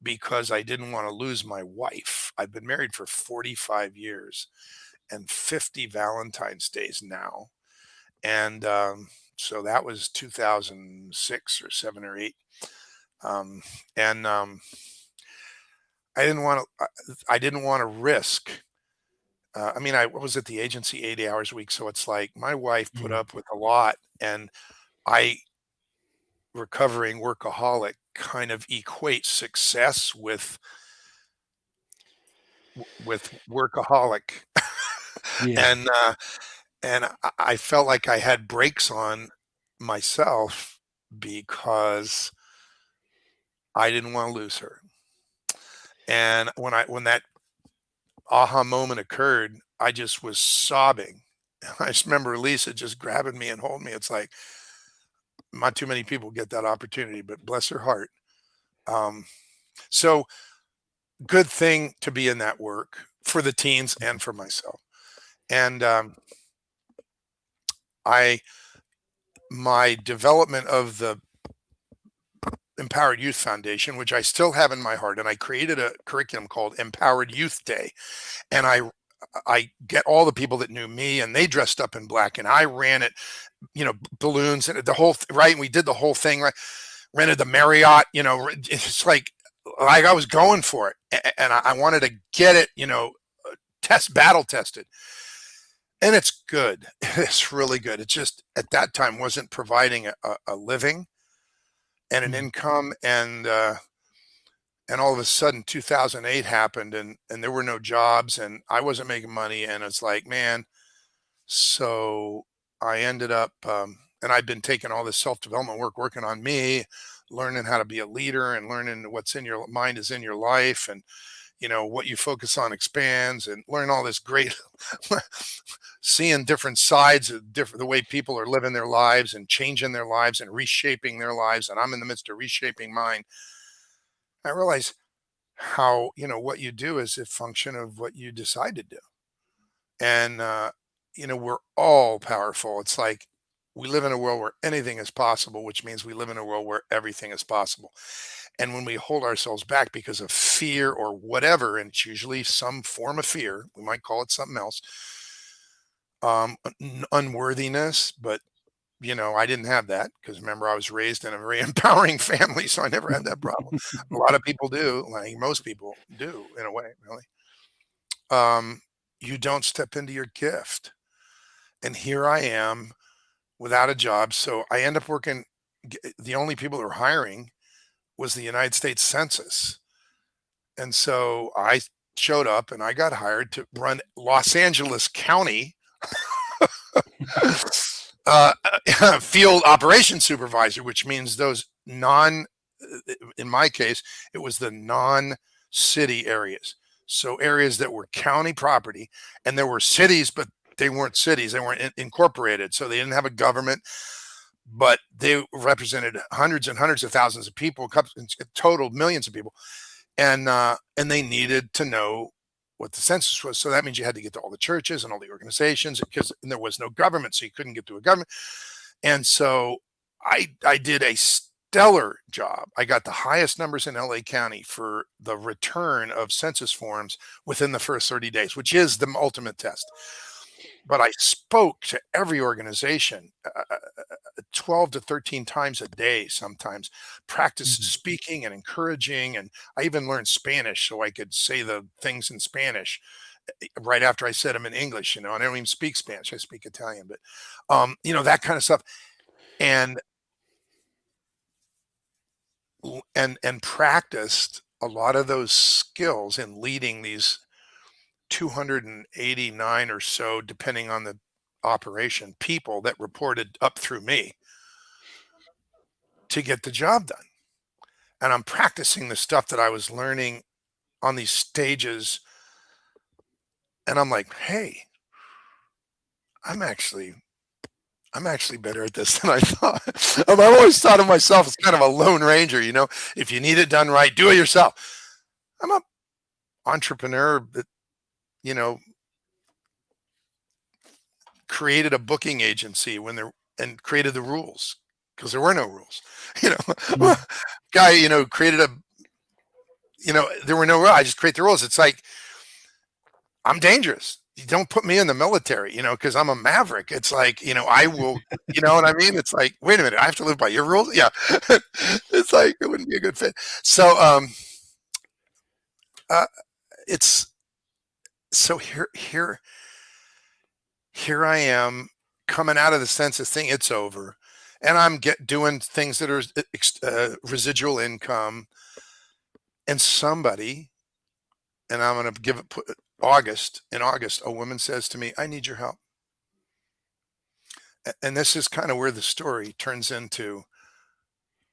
because I didn't want to lose my wife. I've been married for 45 years and 50 Valentine's Days now. And so that was 2006 or 7 or 8. And I didn't want to risk. I was at the agency 80 hours a week. So it's like my wife put up with a lot, and I, recovering workaholic, kind of equate success with workaholic. Yeah. And I felt like I had brakes on myself because I didn't want to lose her. And when that aha moment occurred, I just was sobbing. I just remember Lisa just grabbing me and holding me. It's like, not too many people get that opportunity, but bless her heart. So good thing to be in that work for the teens and for myself. And my development of the Empowered Youth Foundation, which I still have in my heart, and I created a curriculum called Empowered Youth Day. And I get all the people that knew me, and they dressed up in black, and I ran it, balloons and the whole right. And we did the whole thing, right? Rented the Marriott, it's like I was going for it, and I wanted to get it, battle tested. And it's good. It's really good. It just at that time wasn't providing a living and an income, and all of a sudden 2008 happened, and there were no jobs, and I wasn't making money, and it's like, man. So I ended up, and I've been taking all this self-development work, working on me, learning how to be a leader, and learning what's in your mind is in your life, and what you focus on expands, and learn all this great seeing different sides of the way people are living their lives and changing their lives and reshaping their lives. And I'm in the midst of reshaping mine. I realize how, what you do is a function of what you decide to do. And, we're all powerful. It's like we live in a world where anything is possible, which means we live in a world where everything is possible. And when we hold ourselves back because of fear or whatever, and it's usually some form of fear, we might call it something else, unworthiness, but I didn't have that because remember, I was raised in a very empowering family, so I never had that problem. A lot of people do, like most people do in a way, really. You don't step into your gift. And here I am without a job. So I end up working. The only people who were hiring was the United States Census. And so I showed up and I got hired to run Los Angeles County field operations supervisor, which means those in my case, it was the non-city areas. So areas that were county property, and there were cities, but they weren't cities. They weren't incorporated. So they didn't have a government, but they represented hundreds and hundreds of thousands of people, total millions of people. And they needed to know what the census was. So that means you had to get to all the churches and all the organizations because there was no government. So you couldn't get to a government. And so I did a stellar job. I got the highest numbers in LA County for the return of census forms within the first 30 days, which is the ultimate test. But I spoke to every organization 12 to 13 times a day, sometimes practiced speaking and encouraging. And I even learned Spanish so I could say the things in Spanish right after I said them in English, and I don't even speak Spanish. I speak Italian, but that kind of stuff. And practiced a lot of those skills in leading these 289 or so, depending on the operation, people that reported up through me to get the job done. And I'm practicing the stuff that I was learning on these stages. And I'm like, hey, I'm actually better at this than I thought. I've always thought of myself as kind of a lone ranger, if you need it done right, do it yourself. I'm an entrepreneur that, created a booking agency and created the rules because there were no rules, guy, created there were no rules. I just create the rules. It's like, I'm dangerous. You don't put me in the military, because I'm a maverick. It's like, I will, you know what I mean? It's like, wait a minute, I have to live by your rules. Yeah. It's like, it wouldn't be a good fit. So, here I am coming out of the census thing. It's over. And I'm doing things that are residual income. And somebody, and I'm going to give it in August, a woman says to me, I need your help. And this is kind of where the story turns into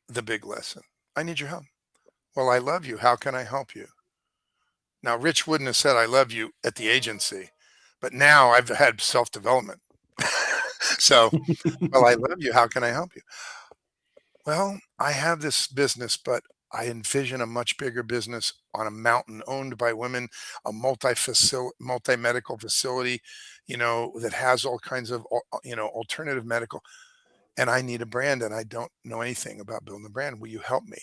the big lesson. I need your help. Well, I love you. How can I help you? Now, Rich wouldn't have said I love you at the agency, but now I've had self-development. So, well, I love you. How can I help you? Well, I have this business, but I envision a much bigger business on a mountain owned by women, a multi-medical facility, that has all kinds of, alternative medical. And I need a brand, and I don't know anything about building a brand. Will you help me?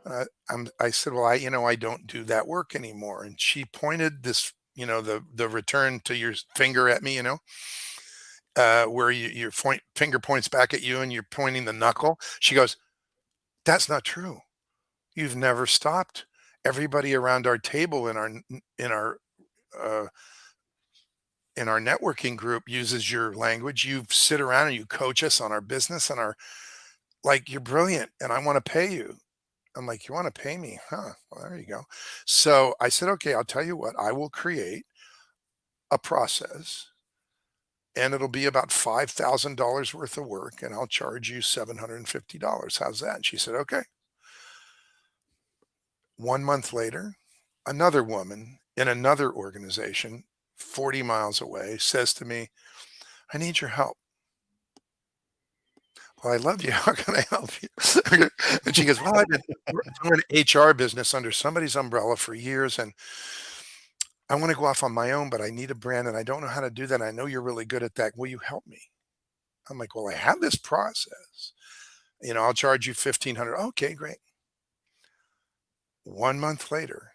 I said, well, I don't do that work anymore. And she pointed this, the return to your finger at me, where your finger points back at you and you're pointing the knuckle. She goes, that's not true. You've never stopped. Everybody around our table in our networking group uses your language. You sit around and you coach us on our business and you're brilliant and I want to pay you. I'm like, you want to pay me? Huh? Well, there you go. So I said, okay, I'll tell you what, I will create a process and it'll be about $5,000 worth of work and I'll charge you $750. How's that? And she said, okay. 1 month later, another woman in another organization 40 miles away says to me, I need your help. Well, I love you. How can I help you? And she goes, well, I've been doing an HR business under somebody's umbrella for years, and I want to go off on my own, but I need a brand, and I don't know how to do that. I know you're really good at that. Will you help me? I'm like, well, I have this process. I'll charge you $1,500. Okay, great. 1 month later,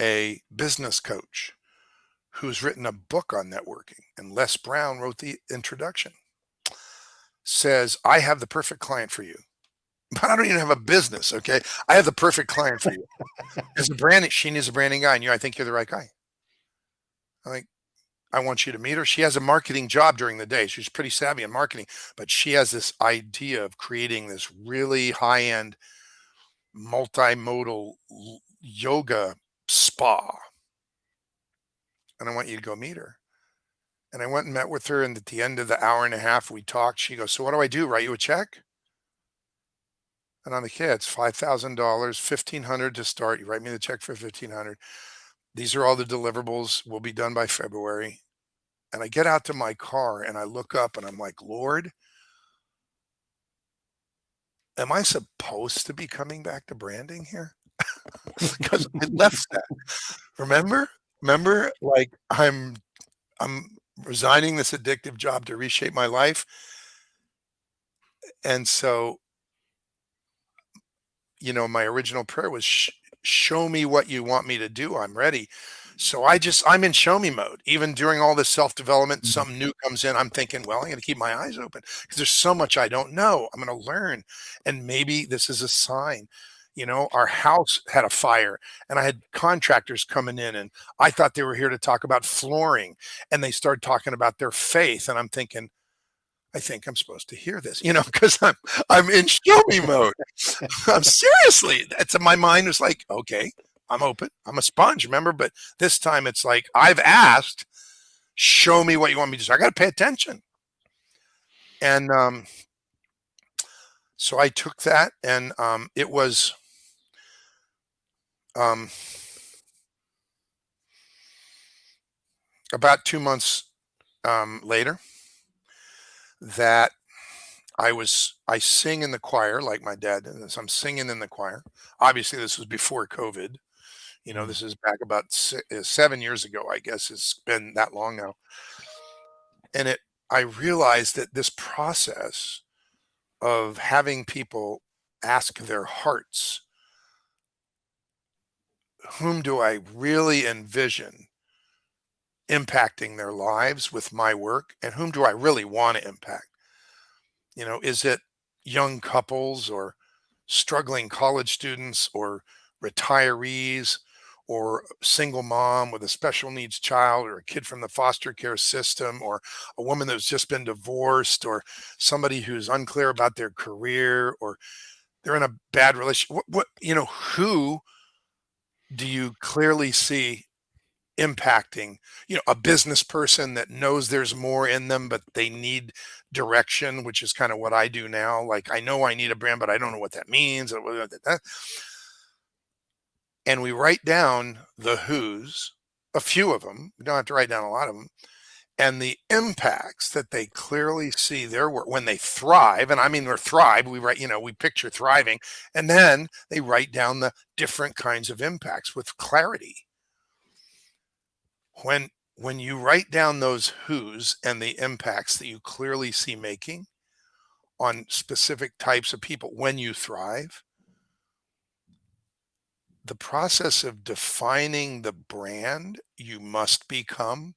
a business coach who's written a book on networking, and Les Brown wrote the introduction, says, I have the perfect client for you. But I don't even have a business, okay? I have the perfect client for you. She needs a branding guy, and I think you're the right guy. I want you to meet her. She has a marketing job during the day. She's pretty savvy in marketing, but she has this idea of creating this really high-end multimodal yoga spa. And I want you to go meet her. And I went and met with her. And at the end of the hour and a half, we talked. She goes, so what do I do? Write you a check? And I'm like, yeah, it's $5,000, $1,500 to start. You write me the check for $1,500. These are all the deliverables. Will be done by February. And I get out to my car and I look up and I'm like, Lord, am I supposed to be coming back to branding here? Because I left that. Remember, like I'm resigning this addictive job to reshape my life. And so, my original prayer was show me what you want me to do. I'm ready. So I'm in show me mode. Even during all this self-development, something new comes in. I'm thinking, well, I'm going to keep my eyes open because there's so much I don't know. I'm going to learn. And maybe this is a sign. Our house had a fire and I had contractors coming in and I thought they were here to talk about flooring and they started talking about their faith. And I'm thinking, I think I'm supposed to hear this, because I'm in show me mode. I'm seriously, my mind was like, okay, I'm open. I'm a sponge, remember? But this time it's like, I've asked, Show me what you want me to do. I got to pay attention. And so I took that, and it was about 2 months later that I sing in the choir like my dad did. So I'm singing in the choir. Obviously, this was before COVID. This is back about 7 years ago, I guess. It's been that long now. And I realized that this process of having people ask their hearts, whom do I really envision impacting their lives with my work, and whom do I really want to impact? Is it young couples or struggling college students or retirees or a single mom with a special needs child or a kid from the foster care system or a woman that's just been divorced or somebody who's unclear about their career or they're in a bad relationship? Who do you clearly see impacting, a business person that knows there's more in them, but they need direction, which is kind of what I do now. Like, I know I need a brand, but I don't know what that means. And we write down the who's, a few of them. We don't have to write down a lot of them. And the impacts that they clearly see their work when they thrive. And I mean, they're thrive. We write, we picture thriving. And then they write down the different kinds of impacts with clarity. When you write down those who's and the impacts that you clearly see making on specific types of people when you thrive, the process of defining the brand you must become,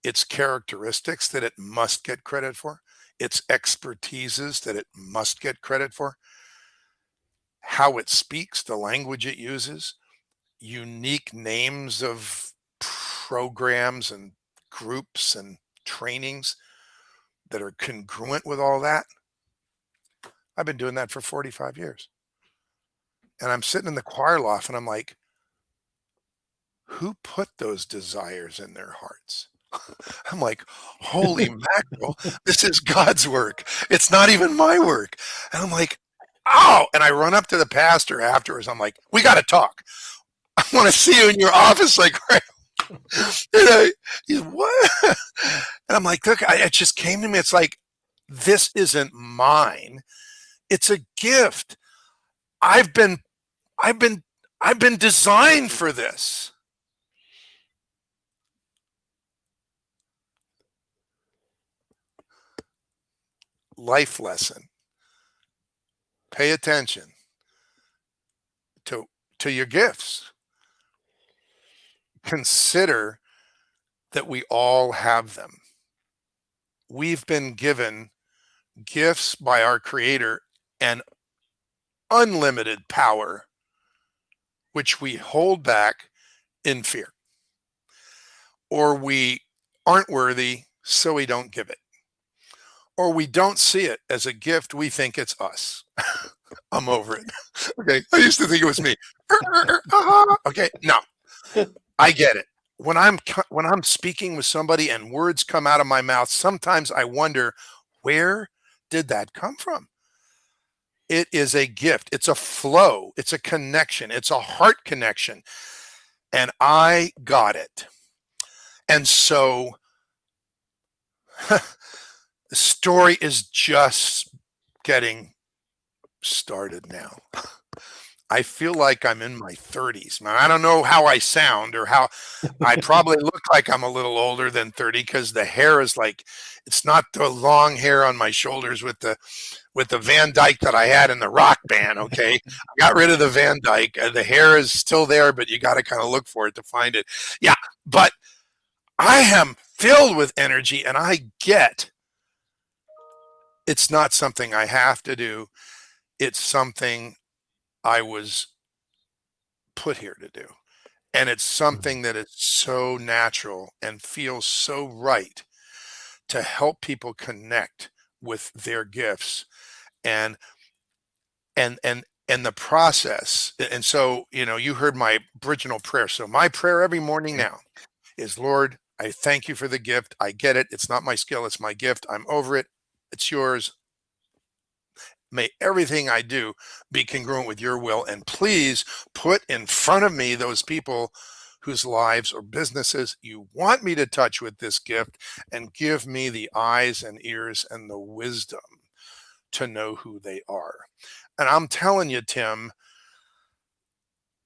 its characteristics that it must get credit for, its expertises that it must get credit for, how it speaks, the language it uses, unique names of programs and groups and trainings that are congruent with all that. I've been doing that for 45 years. And I'm sitting in the choir loft and I'm like, who put those desires in their hearts? I'm like, holy mackerel, this is God's work. It's not even my work. And I'm like, oh, and I run up to the pastor afterwards. I'm like, we got to talk. I want to see you in your office. Like, right. He's what? And I'm like, look, it just came to me. It's like, this isn't mine. It's a gift. I've been designed for this. Life lesson. Pay attention to your gifts. Consider that we all have them. We've been given gifts by our Creator and unlimited power, which we hold back in fear. Or we aren't worthy, so we don't give it. Or we don't see it as a gift, we think it's us. I'm over it. Okay, I used to think it was me. Okay, no, I get it. When I'm speaking with somebody and words come out of my mouth, sometimes I wonder, where did that come from? It is a gift. It's a flow. It's a connection. It's a heart connection. And I got it. And so the story is just getting started now. I feel like I'm in my 30s. Now, I don't know how I sound or how I probably look like I'm a little older than 30 because the hair is like, it's not the long hair on my shoulders with the Van Dyke that I had in the rock band. Okay. I got rid of the Van Dyke. The hair is still there, but you got to kind of look for it to find it. Yeah. But I am filled with energy and I get it's not something I have to do. It's something I was put here to do. And it's something that is so natural and feels so right to help people connect with their gifts and the process. And so, you heard my original prayer. So my prayer every morning now is, Lord, I thank you for the gift. I get it. It's not my skill. It's my gift. I'm over it. It's yours. May everything I do be congruent with your will. And please put in front of me those people whose lives or businesses you want me to touch with this gift, and give me the eyes and ears and the wisdom to know who they are. And I'm telling you, Tim,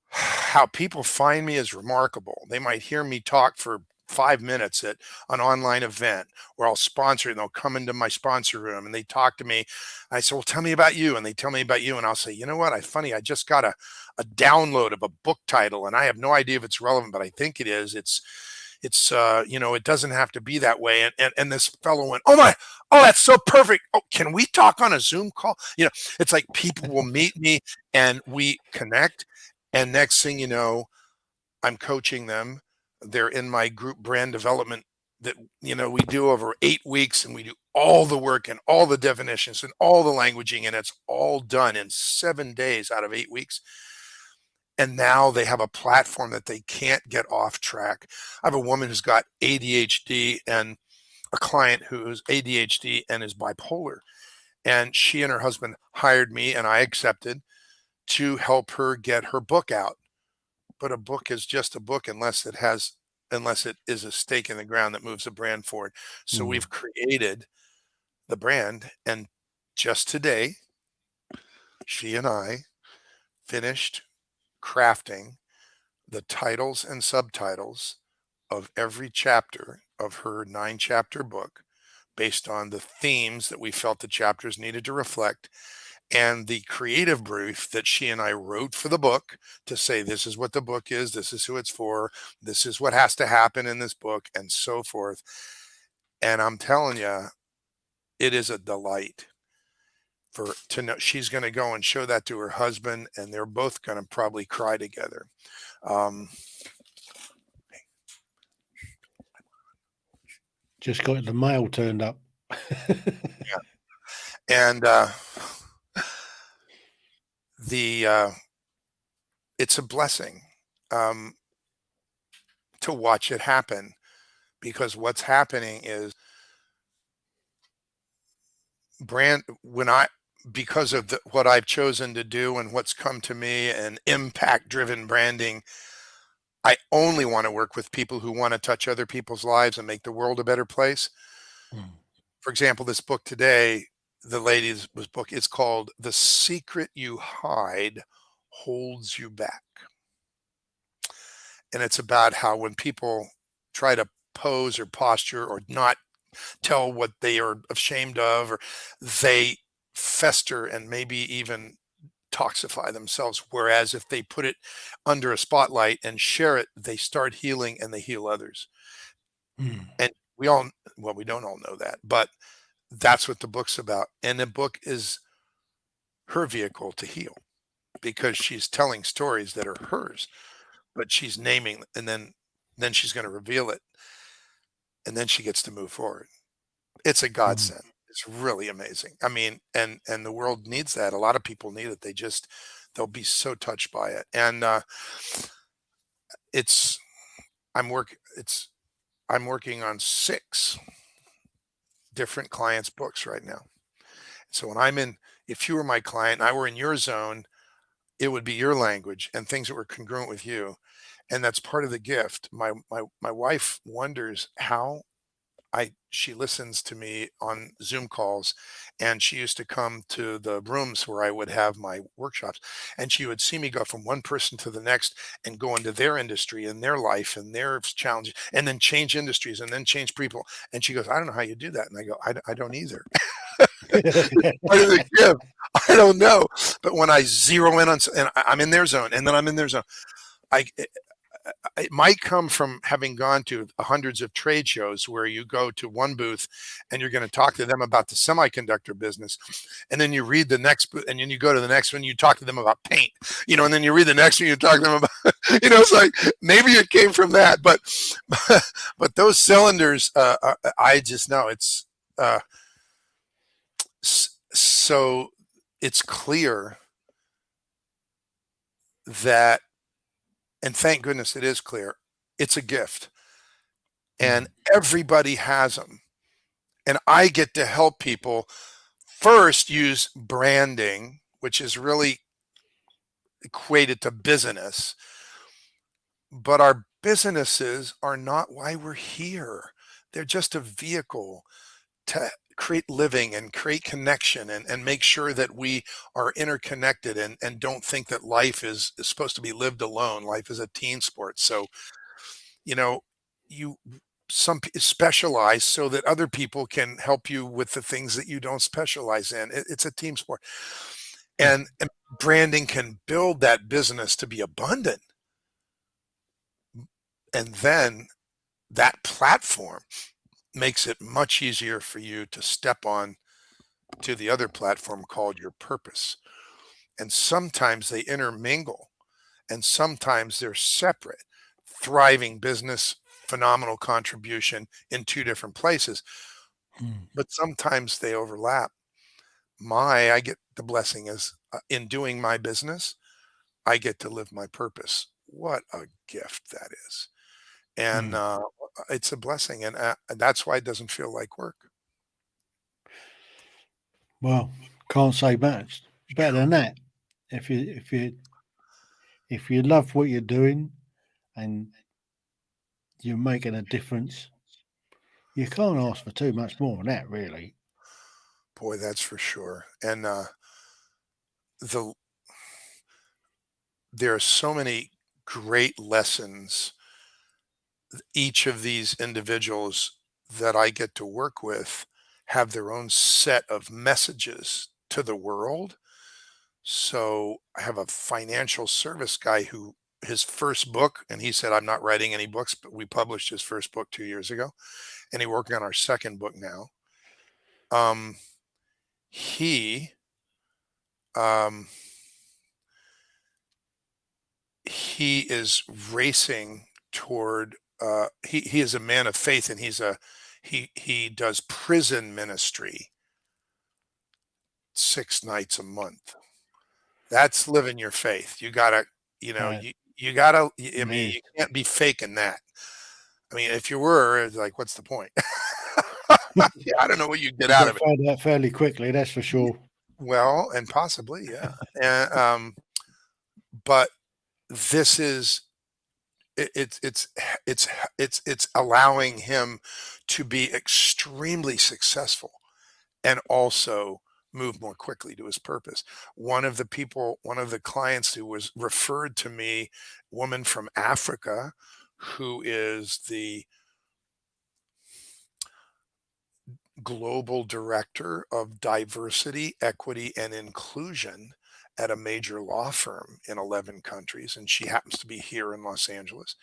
how people find me is remarkable. They might hear me talk for 5 minutes at an online event where I'll sponsor it, and they'll come into my sponsor room and they talk to me. I say, well, tell me about you. And they tell me about you. And I'll say, you know what? I just got a download of a book title, and I have no idea if it's relevant, but I think it is. It doesn't have to be that way. And this fellow went, oh, that's so perfect. Oh, can we talk on a Zoom call? It's like people will meet me and we connect. And next thing you know, I'm coaching them. They're in my group brand development that, we do over 8 weeks, and we do all the work and all the definitions and all the languaging, and it's all done in 7 days out of 8 weeks. And now they have a platform that they can't get off track. I have a woman who's got ADHD and a client who's ADHD and is bipolar. And she and her husband hired me, and I accepted, to help her get her book out. But a book is just a book unless it is a stake in the ground that moves a brand forward. So we've created the brand, and just today, she and I finished crafting the titles and subtitles of every chapter of her 9-chapter book, based on the themes that we felt the chapters needed to reflect, and the creative brief that she and I wrote for the book to say, this is what the book is, this is who it's for, this is what has to happen in this book, and so forth. And I'm telling you, it is a delight to know she's going to go and show that to her husband, and they're both going to probably cry together. Just got the mail turned up. Yeah. And it's a blessing to watch it happen, because what's happening is because of what I've chosen to do and what's come to me, and impact-driven branding, I only want to work with people who want to touch other people's lives and make the world a better place. For example, this book today, the lady's book, is called The Secret You Hide Holds You Back. And it's about how when people try to pose or posture or not tell what they are ashamed of, or they fester and maybe even toxify themselves. Whereas if they put it under a spotlight and share it, they start healing and they heal others. And we don't all know that, but that's what the book's about. And the book is her vehicle to heal, because she's telling stories that are hers, but she's naming, and then she's going to reveal it, and then she gets to move forward. It's a godsend. It's really amazing. I mean, and the world needs that. A lot of people need it. They'll be so touched by it. And I'm working on 6 different clients' books right now. So if you were my client and I were in your zone, it would be your language and things that were congruent with you. And that's part of the gift. My wife wonders how she listens to me on Zoom calls, and she used to come to the rooms where I would have my workshops, and she would see me go from one person to the next and go into their industry and their life and their challenges, and then change industries and then change people. And she goes, I don't know how you do that. And I go, I don't either. Part of the gift. I don't know. But when I zero in on, and I'm in their zone, and then I'm in their zone, it might come from having gone to hundreds of trade shows where you go to one booth and you're going to talk to them about the semiconductor business. And then you read the next booth, and then you go to the next one, you talk to them about paint, and then you read the next one, you talk to them about, it's like, maybe it came from that, but those cylinders, I just know it's, so it's clear that, and thank goodness it is clear, it's a gift. and everybody has them. And I get to help people first use branding, which is really equated to business. But our businesses are not why we're here. They're just a vehicle to create living and create connection and make sure that we are interconnected and don't think that life is supposed to be lived alone. Life is a team sport. So, you know, you specialize so that other people can help you with the things that you don't specialize in. It's a team sport. And branding can build that business to be abundant. And then that platform makes it much easier for you to step on to the other platform called your purpose. And sometimes they intermingle, and sometimes they're separate. Thriving business, phenomenal contribution in two different places, but sometimes they overlap. I get the blessing is in doing my business, I get to live my purpose. What a gift that is. And it's a blessing. And that's why it doesn't feel like work. Well, can't say much better than that. If you love what you're doing and you're making a difference, you can't ask for too much more than that, really. Boy, that's for sure. And the there are so many great lessons each of these individuals that I get to work with have their own set of messages to the world. So I have a financial service guy who his first book, and he said, I'm not writing any books, but we published his first book 2 years ago, and he's working on our second book now. Um, he, um, he is racing toward, he is a man of faith, and he does prison ministry 6 nights a month. That's living your faith. You gotta, Uh, you gotta, I mean, me, you can't be faking that. I mean, if you were, it's like, what's the point? Yeah, I don't know what you get you out got of it. found out fairly quickly, that's for Ye- sure. Well, and possibly, yeah. And, but this is, it's allowing him to be extremely successful and also move more quickly to his purpose. One of the clients who was referred to me, woman from Africa, who is the global director of diversity, equity, and inclusion at a major law firm in 11 countries. And she happens to be here in Los Angeles.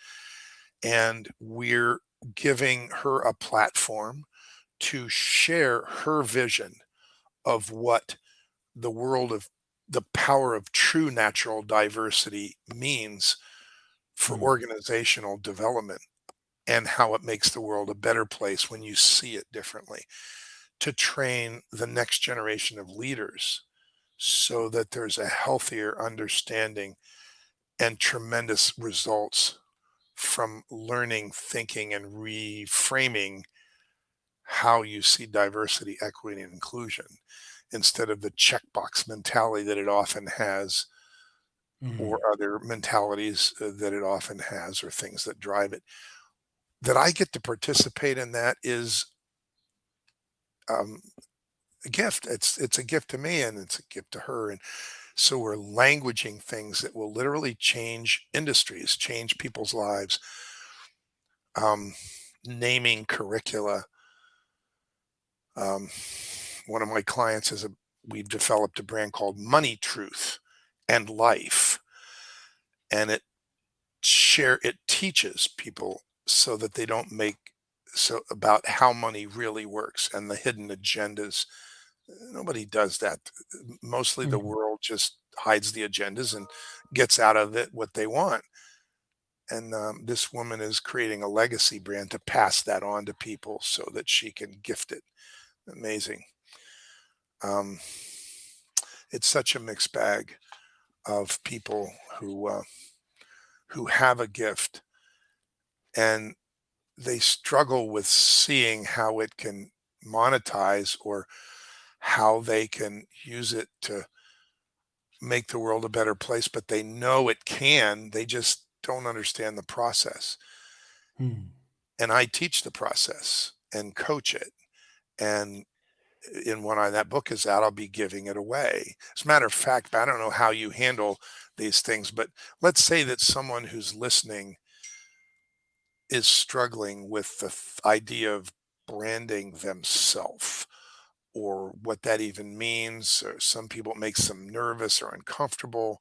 And we're giving her a platform to share her vision of what the power of true natural diversity means for Mm, organizational development and how it makes the world a better place when you see it differently, to train the next generation of leaders so that there's a healthier understanding and tremendous results from learning, thinking, and reframing how you see diversity, equity, and inclusion instead of the checkbox mentality that it often has, mm, or other mentalities that it often has, or things that drive it. That I get to participate in that is um, a gift. It's a gift to me, and it's a gift to her. And so we're languaging things that will literally change industries, change people's lives. Um, Naming curricula. Um, One of my clients we've developed a brand called Money Truth and Life, and it teaches people so that they don't make so about how money really works and the hidden agendas. Nobody does that. Mostly the mm. world just hides the agendas and gets out of it what they want. And this woman is creating a legacy brand to pass that on to people so that she can gift it. Amazing. Um, it's such a mixed bag of people who have a gift, and they struggle with seeing how it can monetize or how they can use it to make the world a better place, but they know it can. They just don't understand the process. Hmm. And I teach the process and coach it. And that book is out, I'll be giving it away. As a matter of fact, I don't know how you handle these things, but let's say that someone who's listening is struggling with the idea of branding themselves or what that even means. Or some people, it makes them nervous or uncomfortable,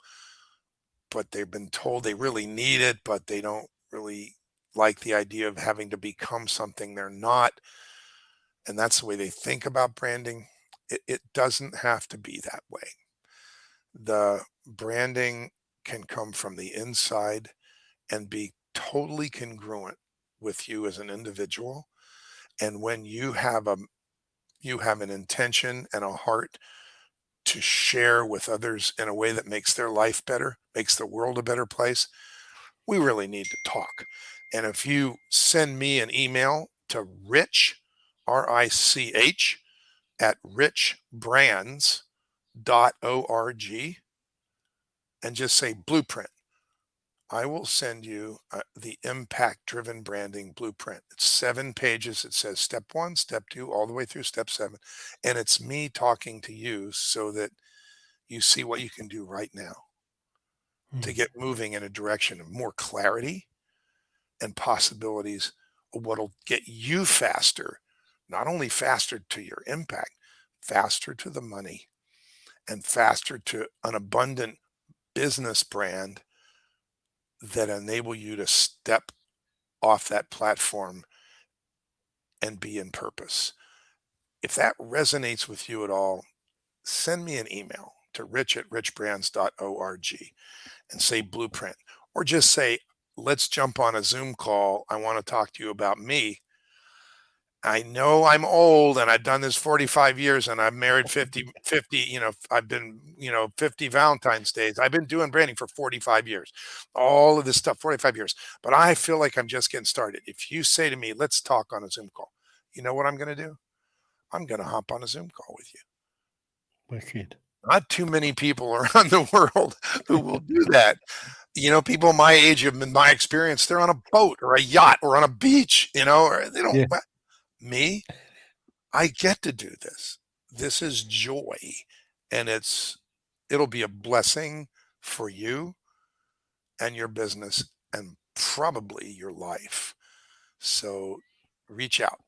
but they've been told they really need it, but they don't really like the idea of having to become something they're not. And that's the way they think about branding. It doesn't have to be that way. The branding can come from the inside and be totally congruent with you as an individual. And when you have an intention and a heart to share with others in a way that makes their life better, makes the world a better place, we really need to talk. And if you send me an email to Rich, RICH, at richbrands.org and just say blueprint, I will send you the impact driven branding blueprint. It's 7 pages. It says step 1, step 2, all the way through step 7. And it's me talking to you so that you see what you can do right now to Hmm. get moving in a direction of more clarity and possibilities of what'll get you faster, not only faster to your impact, faster to the money and faster to an abundant business brand that enable you to step off that platform and be in purpose. If that resonates with you at all, send me an email to rich@richbrands.org and say blueprint, or just say, let's jump on a Zoom call. I want to talk to you about me. I know I'm old and I've done this 45 years and I've married 50, I've been, 50 Valentine's days. I've been doing branding for 45 years, all of this stuff, 45 years, but I feel like I'm just getting started. If you say to me, let's talk on a Zoom call, you know what I'm going to do? I'm going to hop on a Zoom call with you. Wicked. Not too many people around the world who will do that. People my age, in my experience, they're on a boat or a yacht or on a beach, or they don't. Yeah. Me, I get to do this. This is joy, and it'll be a blessing for you and your business and probably your life. So reach out.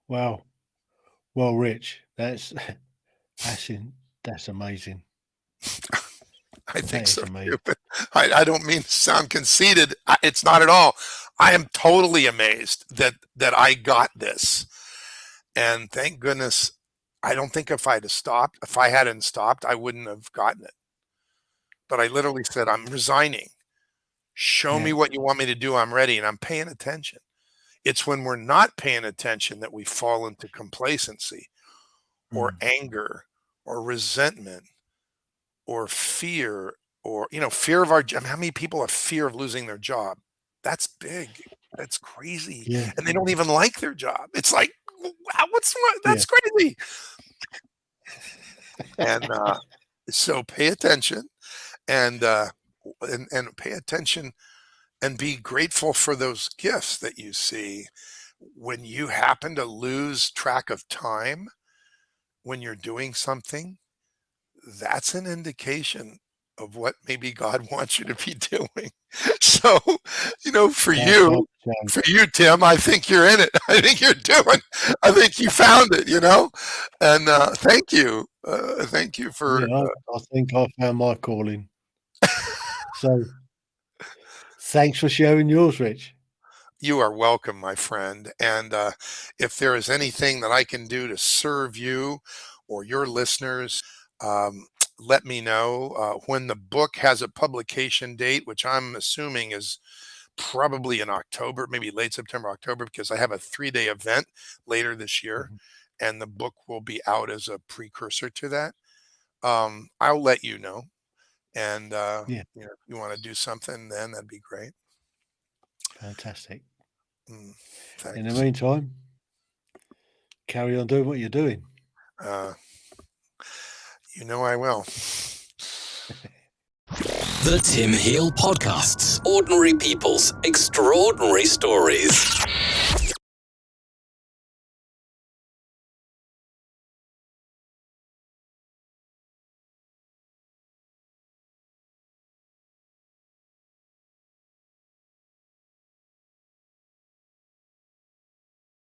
Wow. Well, Rich, that's amazing. I think That is so too, amazing. but I don't mean to sound conceited. It's not at all. I am totally amazed that I got this, and thank goodness. I don't think if I hadn't stopped, I wouldn't have gotten it. But I literally said, I'm resigning. Show Yeah. me what you want me to do. I'm ready, and I'm paying attention. It's when we're not paying attention that we fall into complacency or Mm. anger or resentment or fear or fear of how many people have fear of losing their job? That's big. That's crazy. Yeah. And they don't even like their job. It's like, wow, Yeah. that's crazy. And so pay attention and pay attention and be grateful for those gifts that you see. When you happen to lose track of time when you're doing something, that's an indication of what maybe God wants you to be doing. So, for That's you, up, so. Tim, I think you're in it. I think you found it, and thank you. Thank you Yeah, for, I think I found my calling. So thanks for sharing yours, Rich. you are welcome, my friend. And if there is anything that I can do to serve you or your listeners, let me know. When the book has a publication date, which I'm assuming is probably in October, maybe late September, October, because I have a 3-day event later this year, Mhm. and the book will be out as a precursor to that. I'll let you know. And Yeah. if you want to do something, then that'd be great. Fantastic. Thanks. In the meantime, carry on doing what you're doing. I will. The Tim Heale Podcasts. Ordinary people's extraordinary stories.